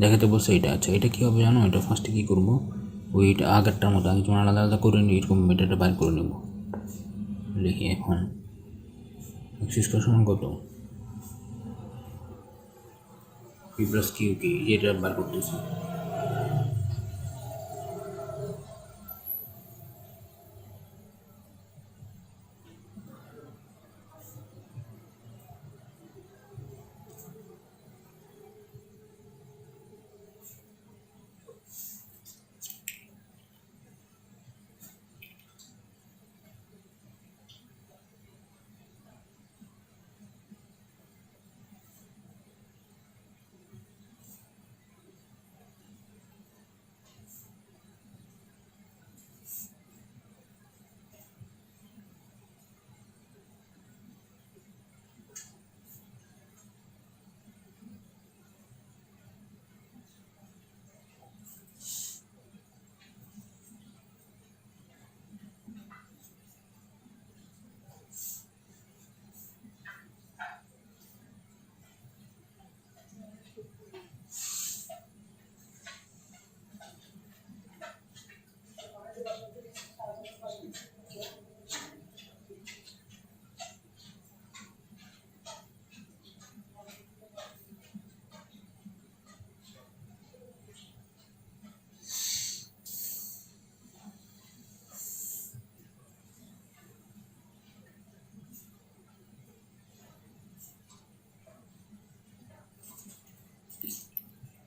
দেখাতে বলছে এটা। আচ্ছা, এটা কী হবে জানো, এটা ফার্স্টে কী করবো, ওইটা আগেরটার মতো আগে যেমন আলাদা আলাদা করে নিই, এরকম এটা বাইর করে নেব, লিখি এখন এক্স স্কোয়ার সমান কত, পি প্লাস কিউ কি, এটা বার করতেছি,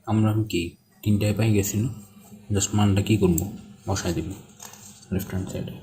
আমরা কি 3টায় পাই গেছি না, জাস্ট মানটা কী করবো, বসায় দেব লেফট হ্যান্ড সাইডে।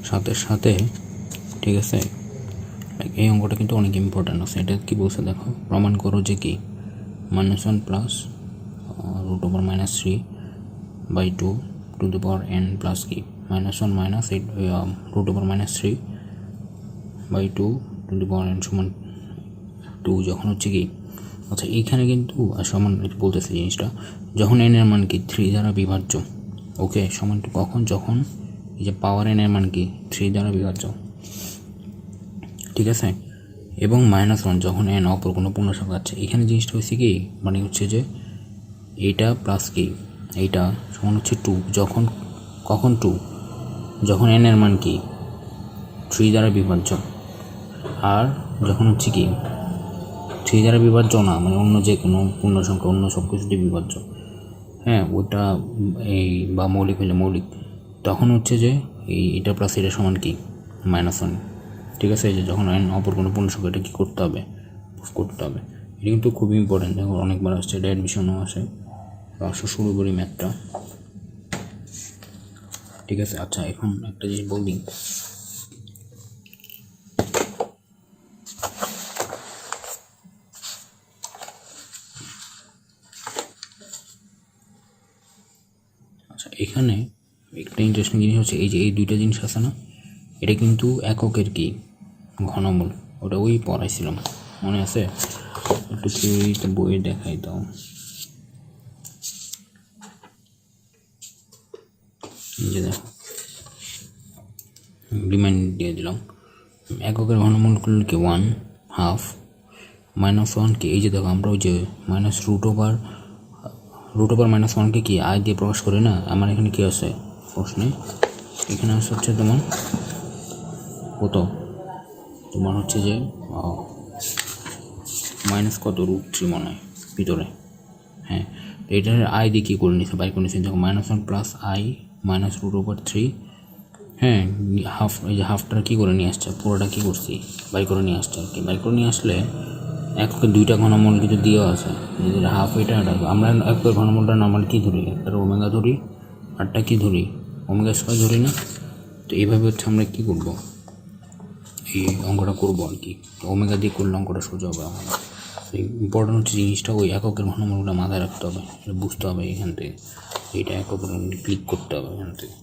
সাথে সাথে ঠিক আছে, এই অঙ্কটা কিন্তু অনেক ইম্পর্ট্যান্ট আছে। এটা কি বলছে দেখো, প্রমাণ করো যে কি -1 plus √-3/2 two the power n plus কি -1 minus 8 √-3/2 two the power n সমান 2 যখন হচ্ছে কি, আচ্ছা এইখানে কিন্তু সমান বলতেছে জিনিসটা, যখন n এর মান কি 3 দ্বারা বিভাজ্য, ওকে, সমান টু কখন, যখন এই যে পাওয়ার n এর মান কি 3 দ্বারা বিভাজ্য, ঠিক আছে, এবং -1 যখন n অপর কোনো পূর্ণ সংখ্যা আছে। এখানে জিনিসটা হচ্ছে কি, মানে হচ্ছে যে এইটা প্লাস কি এইটা সমান হচ্ছে 2 যখন, কখন 2, যখন n এর মান কি 3 দ্বারা বিভাজ্য, আর যখন হচ্ছে কি 3 দ্বারা বিভাজ্য না, মানে অন্য যে কোনো পূর্ণ সংখ্যা, অন্য সব কিছু দিয়ে বিভাজ্য, হ্যাঁ ওটা এই বা মৌলিক হলে মৌলিক, তখন হচ্ছে যে এটা প্লাস এটা সমান কি -1, ঠিক আছে। এই যে যখন n অপর কোনো পূর্ণ সংখ্যা, এটা কী করতে হবে, করতে হবে। এটা কিন্তু খুবই ইম্পর্টেন্ট, দেখো অনেকবার আসছে, এটা অ্যাডমিশনও আসে। আসো শুরু করি ম্যাথটা, ঠিক আছে। আচ্ছা এখন একটা জিনিস বলি, আচ্ছা এখানে একটা ইন্টারেস্টিং জিনিস হচ্ছে এই যে এই দুইটা জিনিস আছে না, এটা কিন্তু এককের কি ঘনমূল, ওটা ওই পড়াইছিলাম মনে আছে, একটু থিওরিতে বইয়ে দেখাই দাও। যে দেখো রিমাইন্ড দিয়ে দিলাম, এককের ঘনমূল করলে কি 1/2 -1 কি, এই যে দেখো আমরা ওই যে √-1 কি আই দিয়ে প্রকাশ করি না, আমার এখানে কি আছে প্রশ্নে, এখানে আসে হচ্ছে তোমার কত, তোমার হচ্ছে যে মাইনাস কত √3 মনে হয় ভিতরে, হ্যাঁ তো এটার আই দিয়ে কী করে নিচ্ছে, বাই করে নিচ্ছে, দেখো -1 প্লাস i -√3, হ্যাঁ হাফ, এই যে হাফটা কী করে নিয়ে আসছে, পুরোটা কী করছি বাই করে নিয়ে আসছে আর কি। বাই করে নিয়ে আসলে এককের দুইটা ঘনমূল কিছু দিয়েও আছে, যেটা হাফ এটা, আমরা এককের ঘনমূলটা নর্মাল কী ধরি, একটা ওমেগা ধরি, আরটা কী ধরি, ওমেগা স্কয়ার ধরি না। তো এইভাবে হচ্ছে আমরা কী করবো, এই অঙ্কটা করবো আর কি, ওমেগা দিয়ে করলে অঙ্কটা সোজা হবে আমাদের। ইম্পর্টেন্ট হচ্ছে জিনিসটা ওই এককের ঘনমূলটা মাথায় রাখতে হবে, এটা বুঝতে হবে এখান থেকে, এইটা এককের ক্লিক করতে হবে এখান থেকে,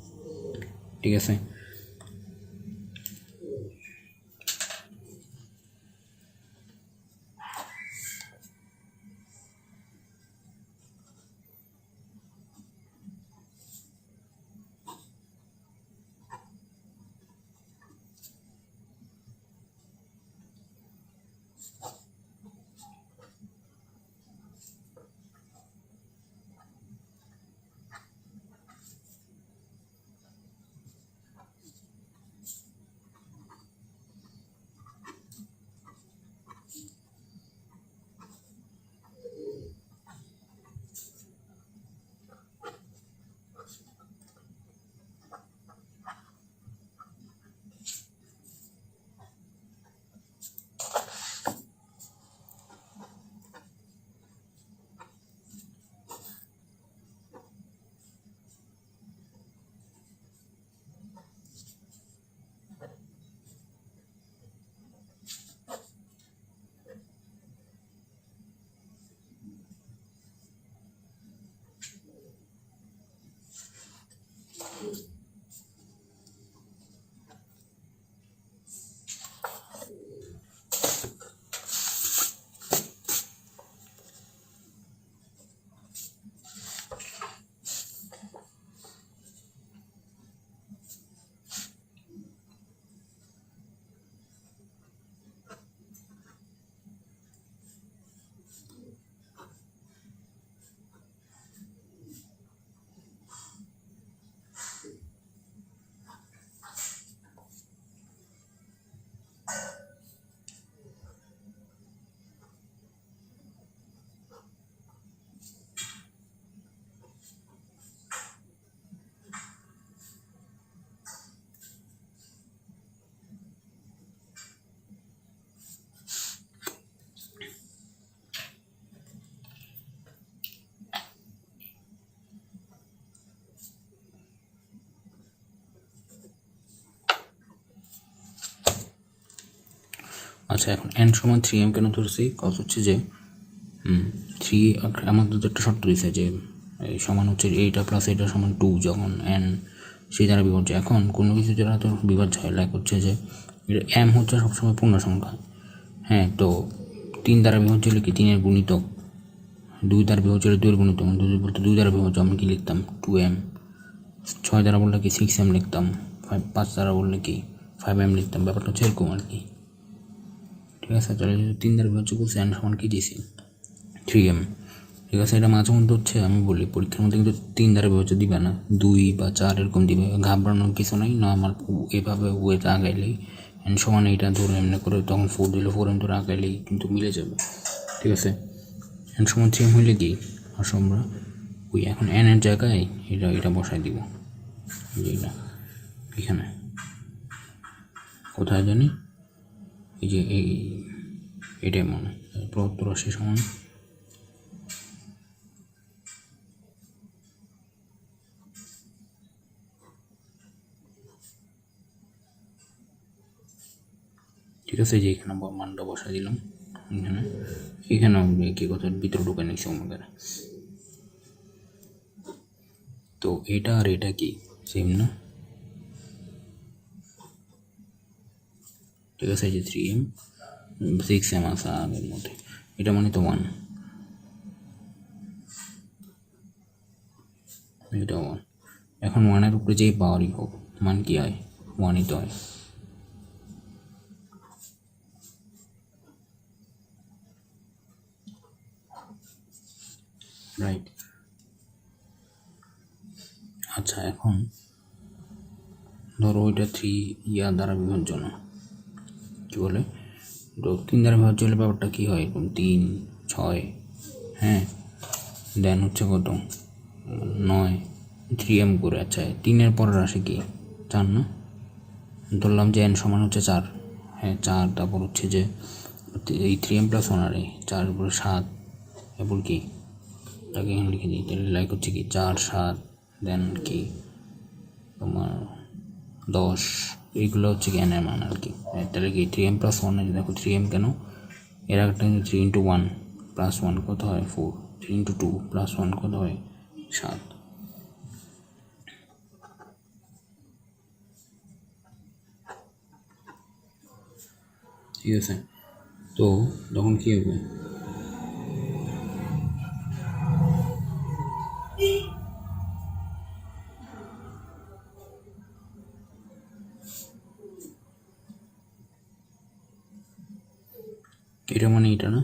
ঠিক আছে। আচ্ছা, এখন n সমান 3m কেন ধরছি? কজ হচ্ছে যে 3 আমাদের তো একটা শর্ত দিয়েছে যে সমান হচ্ছে এইটা প্লাস এইটা সমান 2 যখন n সেই দ্বারা বিভাজ্য। এখন কোনো কিছু যারা তো বিভাজ্য হয়, লাইক হচ্ছে যে m হচ্ছে সবসময় পূর্ণ সংখ্যা, হ্যাঁ। তো 3 দ্বারা বিভাজ্য হলে কি 3-এর গুণিতক, 2 দ্বারা বিভাজ্য হলে 2-এর গুণিতক, যদি বলতে 2 দ্বারা বিভাজ্য আমি কি লিখতাম 2m, 6 দ্বারা বললে কি 6m লিখতাম, 5 দ্বারা বললে কি 5m লিখতাম, ব্যাপারটা হচ্ছে এরকম আর কি, ঠিক আছে। তাহলে যদি 3 দ্বারা বিভাজ্য বলছে n সমান কি দিয়েছি 3m, ঠিক আছে। এটা মাঝে মধ্যে হচ্ছে আমি বলি পরীক্ষার মধ্যে কিন্তু 3 দ্বারা বিভাজ্য দিবে না, 2 বা 4 এরকম দিবে, ঘাবড়ানোর কিছু নাই। না আমার এভাবে ওয়েতে আগাইলেই n সমান এইটা ধরে এমনি করে তখন 4 দিলে 4m ধরে আগাইলেই কিন্তু মিলে যাবে, ঠিক আছে। n সমান 3m হইলে কি আসো আমরা ওই এখন n এর জায়গায় এটা বসাই দিব, এইটা এখানে কোথায় জানি, এই যে এটাই মনে প্রদত্ত রাশি সমান ঠিক আছে, যে এখানে মানটা বসা দিলাম, এখানে কি কথা ভিতরে ঢুকে নিচ্ছে আমাদের। তো এটা আর এটা কি সেম না, ঠিক আছে। এই যে 3m 6m আসা আগের মধ্যে, এটা মানে তো 1, এটা 1। এখন 1-এর উপরে যেই পাওয়ারই হোক মান কি হয় 1ই তো হয়, রাইট। আচ্ছা, এখন ধরো ওইটা 3 দ্বারা বিভাজ্য না, কী বলে 3 দ্বারা বিভাজ্য হলে ব্যাপারটা কী হয় এরকম 3 6, হ্যাঁ, দেন হচ্ছে কত 9, 3m করে। আচ্ছা, 3-এর পরের রাশি কি 4 না, ধরলাম যে n সমান হচ্ছে 4, হ্যাঁ 4, তারপর হচ্ছে যে এই 3m প্লাস 1 আর 4 উপরে 7, এরপর কি তাকে এখানে লিখে দিই, তাহলে লাইক হচ্ছে কি 4 7, দেন কি তোমার 10, এইগুলো হচ্ছে কি n এর মান আর কি। তাহলে কি 3m প্লাস 1, দেখো 3m কেন এর একটা 3 × 1 + 1 কত হয় 4, 3 × 2 + 1 কত হয় 7। ঠিক আছে, তো তখন কী হবে, এটা মানে এটা না,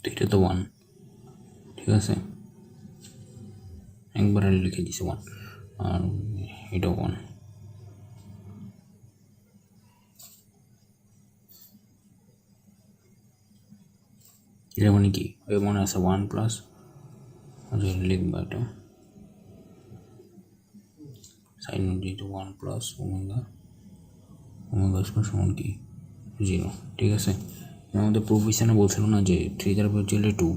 তো এটা তো 1, ঠিক আছে, একবার লিখে দিছি 1, আর এটা 1। এটা মানে কি, ওই মনে আছে 1 প্লাস, আচ্ছা লিখবা এটা সাইন যেহেতু 1 প্লাস ওমেগা স্কোয়ার সমান কি 0। ঠিক আছে, আমাদের প্রফেশনে বলছিল না যে 3 দ্বারা বিয়োগ হলে 2,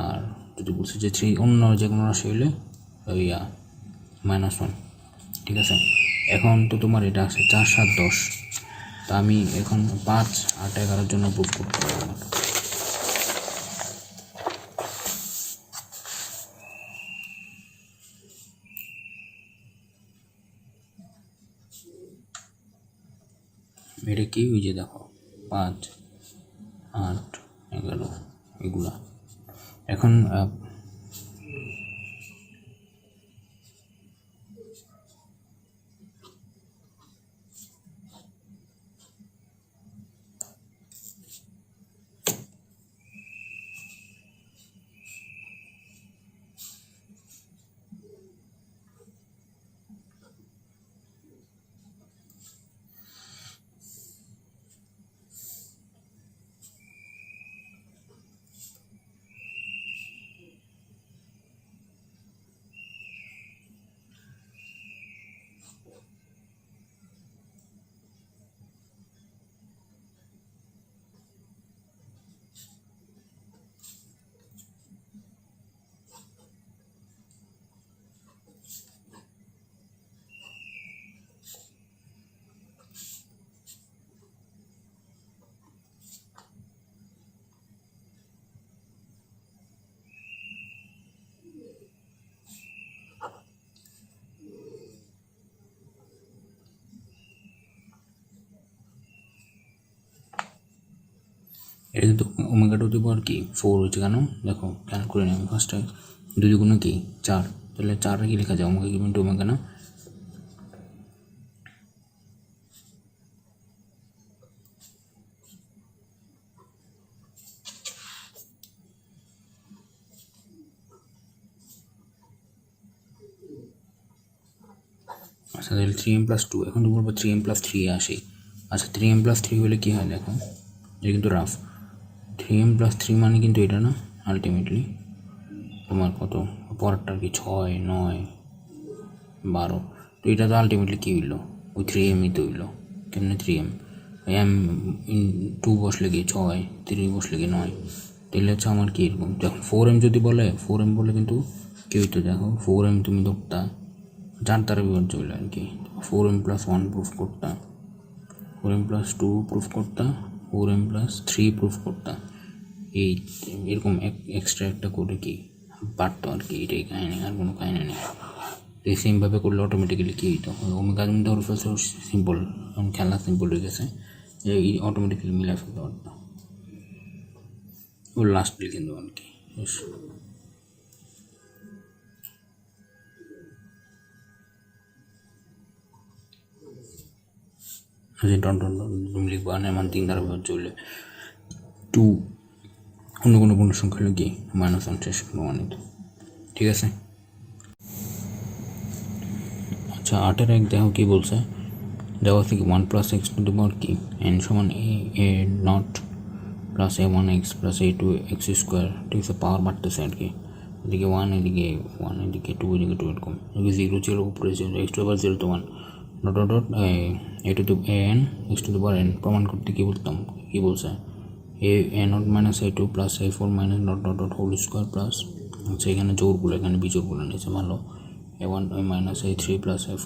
আর যদি বলছে যে 3 অন্য যে কোনো রাশি হলে -1। ঠিক আছে, এখন তো তোমার এটা আছে 4, 7, 10, তা আমি এখন 5, 8, 11 জন্য প্রুভ করতে পারবো। এটা কি, ওই যে দেখো 5, 8, 11 এগুলা। এখন এটা কিন্তু ওমেগা টু দি পাওয়ার কি 4 হচ্ছে, কেন দেখো খেয়াল করে নিই আমি ফার্স্টে, 2 × 2 কি 4, তাহলে 4 কি লেখা যায় ওমেগা ইকুয়াল টু ওমেগা না। আচ্ছা তাহলে 3m + 2, এখন তো বলবো 3m + 3 আসে। আচ্ছা 3m + 3 হলে কী হয় দেখো, এটা কিন্তু রাফ, 3m + 3 মানে কিন্তু এটা না আলটিমেটলি তোমার কত, পরেরটার কি 6, 9, 12, তো এটা তো আলটিমেটলি কী হইলো, ওই 3mই তো হইলো। কেমনে 3m, m 2 বসলে কি 6, 3 বসলে কি 9, তাহলে হচ্ছে আমার কি এরকম। যখন 4m যদি বলে, 4m বলে কিন্তু কী হইতো দেখো, 4m তুমি ধরতা 4 দ্বারা বিভাজ্য হইলো আর কি, 4m + 1 প্রুফ করতা, 4m + 2 প্রুফ করতা, 4m + 3 প্রুফ করতা, এই এরকম এক্সট্রা একটা করে কি পারতো আর কি, এটাই কাহিনি, আর কোনো কাহিনি নেই। এই সেমভাবে করলে অটোমেটিক্যালি কী হইতো, ওমেগা তুমি ধরে ফেলছো সিম্পল, এখন খেলা সিম্পল হয়ে গেছে, এই অটোমেটিক্যালি মিলে ফেলতে পারতো, ও লাস্ট লিখে দেবো আর কি। তুমি লিখবা না মান 3 দ্বারা বিভাজ্য হলে 2 অন্য কোনো পূর্ণ সংখ্যা হলে কি -50 প্রমাণিত। ঠিক আছে, আচ্ছা 8-এর 1 দেখো কী বলছে, দেওয়া থেকে 1 + x টু দি পাওয়ার কি n সমান a0 plus a1x plus a2x square, ঠিক আছে, পাওয়ার বাড়তেছে আর কি, এদিকে ওয়ান, এদিকে ওয়ান, এদিকে টু, এদিকে টু, এরকম, এদিকে জিরো ছিল, উপরে ছিল এক্স টু আবার জিরো তো one, dot dot dot A two A N X to power N প্রমাণ করতে কী বলতাম, কী বলছে, A naught minus A two plus A four minus dot dot dot whole square plus হচ্ছে এখানে জোরগুলো, এখানে বিজোরগুলো নিয়েছে ভালো, a1 minus a3 plus a5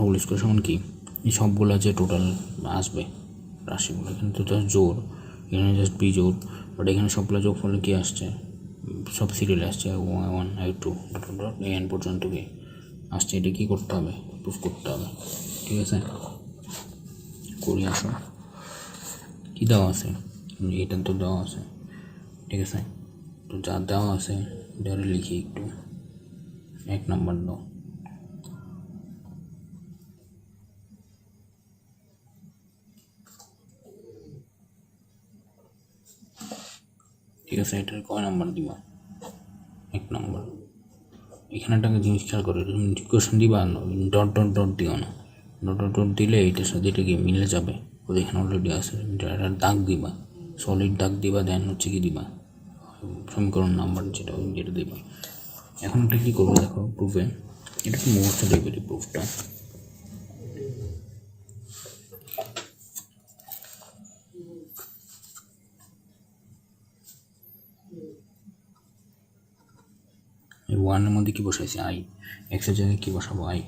whole square সমান কি, এই সবগুলো যে টোটাল আসবে রাশিগুলো, এখানে তো জাস্ট জোর, এখানে জাস্ট বিজোড়, বাট এখানে সবগুলো যোগ ফলে কী আসছে, সব সিরিয়ালে আসছে, a1 a2 dot dot an পর্যন্ত কি আসছে, এটা কী করতে হবে, প্রুফ করতে হবে, ঠিক আছে, করি আসো, কী দেওয়া আছে, এটা তো দেওয়া আছে, ঠিক আছে, তো যা দেওয়া আছে এটা লিখি একটু, 1 নাম্বার দাও, ঠিক আছে, এটার কয় নাম্বার দিবা, 1 নাম্বার, এখানে একটা জিনিস খেয়াল করে, কোয়েশন দিবা ডট ডট ডট দিও না, ডট ডট ডট দিলে এইটার সাথে এটা কি মিলে যাবে, ওদের এখানে অলরেডি আছে, একটা দাগ দিবা, সলিড দাগ দিবা, দেন হচ্ছে কি দিবা সমীকরণ নাম্বার যেটা যেটা দিবা। এখন একটা কী করবো দেখো প্রুফে, এটা একটু মুখস্থ দেখবে প্রুফটা, এই ওয়ানের মধ্যে কী বসাইছে আই, এক্সের জায়গায় কী বসাবো আই,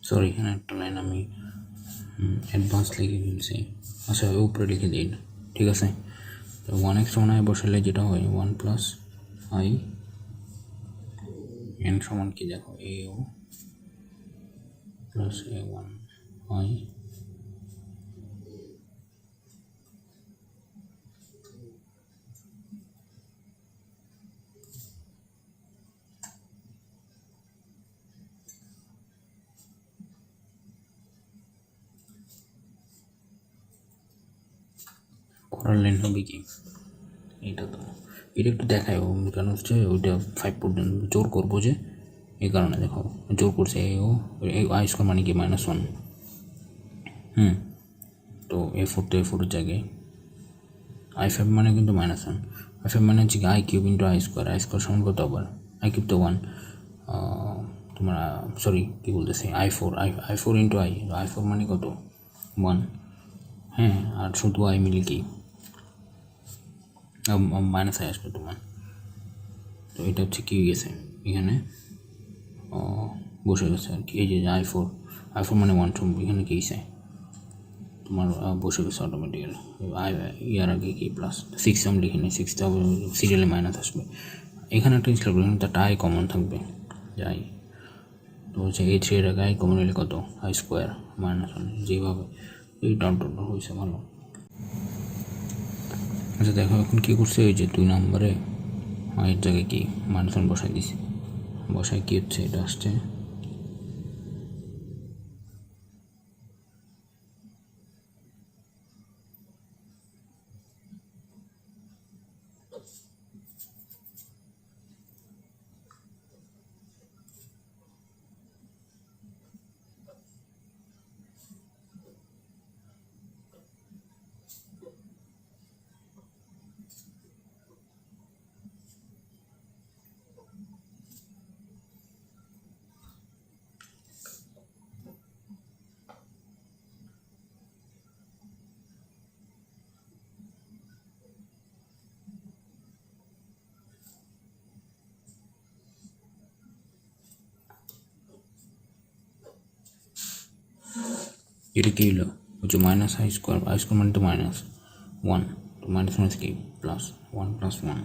সরি এখানে একটা লাইন আমি অ্যাডভান্স লিখে ফেলছি, আচ্ছা উপরে লিখে দিই, ঠিক আছে, তো 1x সমান আই বসালে যেটা হয় 1 প্লাস আই এন সমান কি দেখো এ ও প্লাস a1 আই করার লাইন হবে কি, এটা তো এটা একটু দেখায়, কেন হচ্ছে ওইটা 5 পর্যন্ত জোর করবো যে এই কারণে দেখো জোর করছে আই স্কোয়ার মানে কি -1, তো a4 তো a4 জায়গায় i5 মানে কিন্তু -1, i5 মানে হচ্ছে কি I cube into I square সমান কত আবার, আই কিউব তো 1, তোমার সরি কী বলতেছি i4 ইন্টু i4 মানে কত 1, হ্যাঁ, আর শুধু আই মিলে কি মাইনাস আই আসবে তোমার, তো এটা হচ্ছে কী গেছে এখানে বসে গেছে আর কি, এই যে i4 মানে 1 এখানে কী গেছে তোমার বসে গেছে অটোমেটিক্যালি, ইয়ার আগে কি প্লাস 6 আমি লিখে নিই, 6টা সিরিয়ালে মাইনাস আসবে, এখানে একটা জিনিস লাগবে, এখানে একটা আই কমন থাকবে যাই, তো হচ্ছে a3 এর আগে আই কমন হলে কত আই স্কোয়ার -1, যেভাবে এই ডট ডট হয়েছে ভালো। আচ্ছা দেখো এখন কী করছে, ওই যে 2 নম্বরে এর জায়গায় কি -1 বসাই দিছি, বসায় কী হচ্ছে এটা আসছে এটা কী হলো, হচ্ছে আই স্কোয়ার মানে তো -1, তো মাইনাস কি +1 + 1,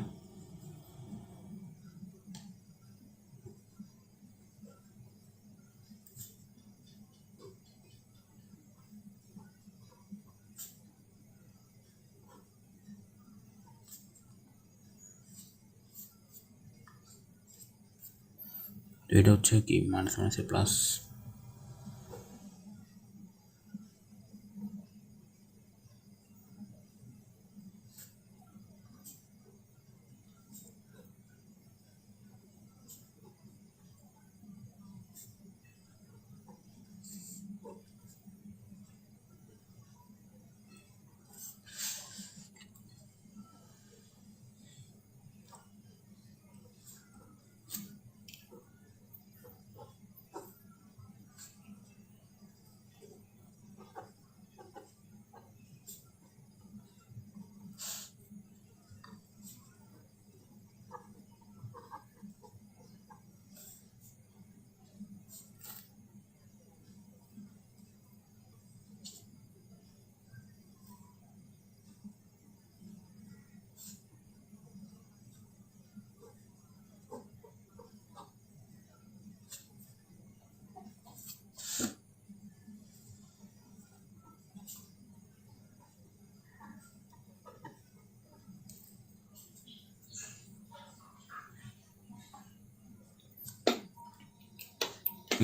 তো এটা হচ্ছে কি মাইনাস মাইনাসে প্লাস।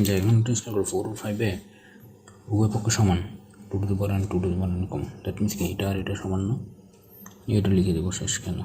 যে এখন চেষ্টা করো 4 ও 5-এ উভয় পক্ষ সমান, 2 to the power n 2 to the power n common. That means কি এটা আর এটা সমান না, এটা লিখে দেবো শেষ কেন।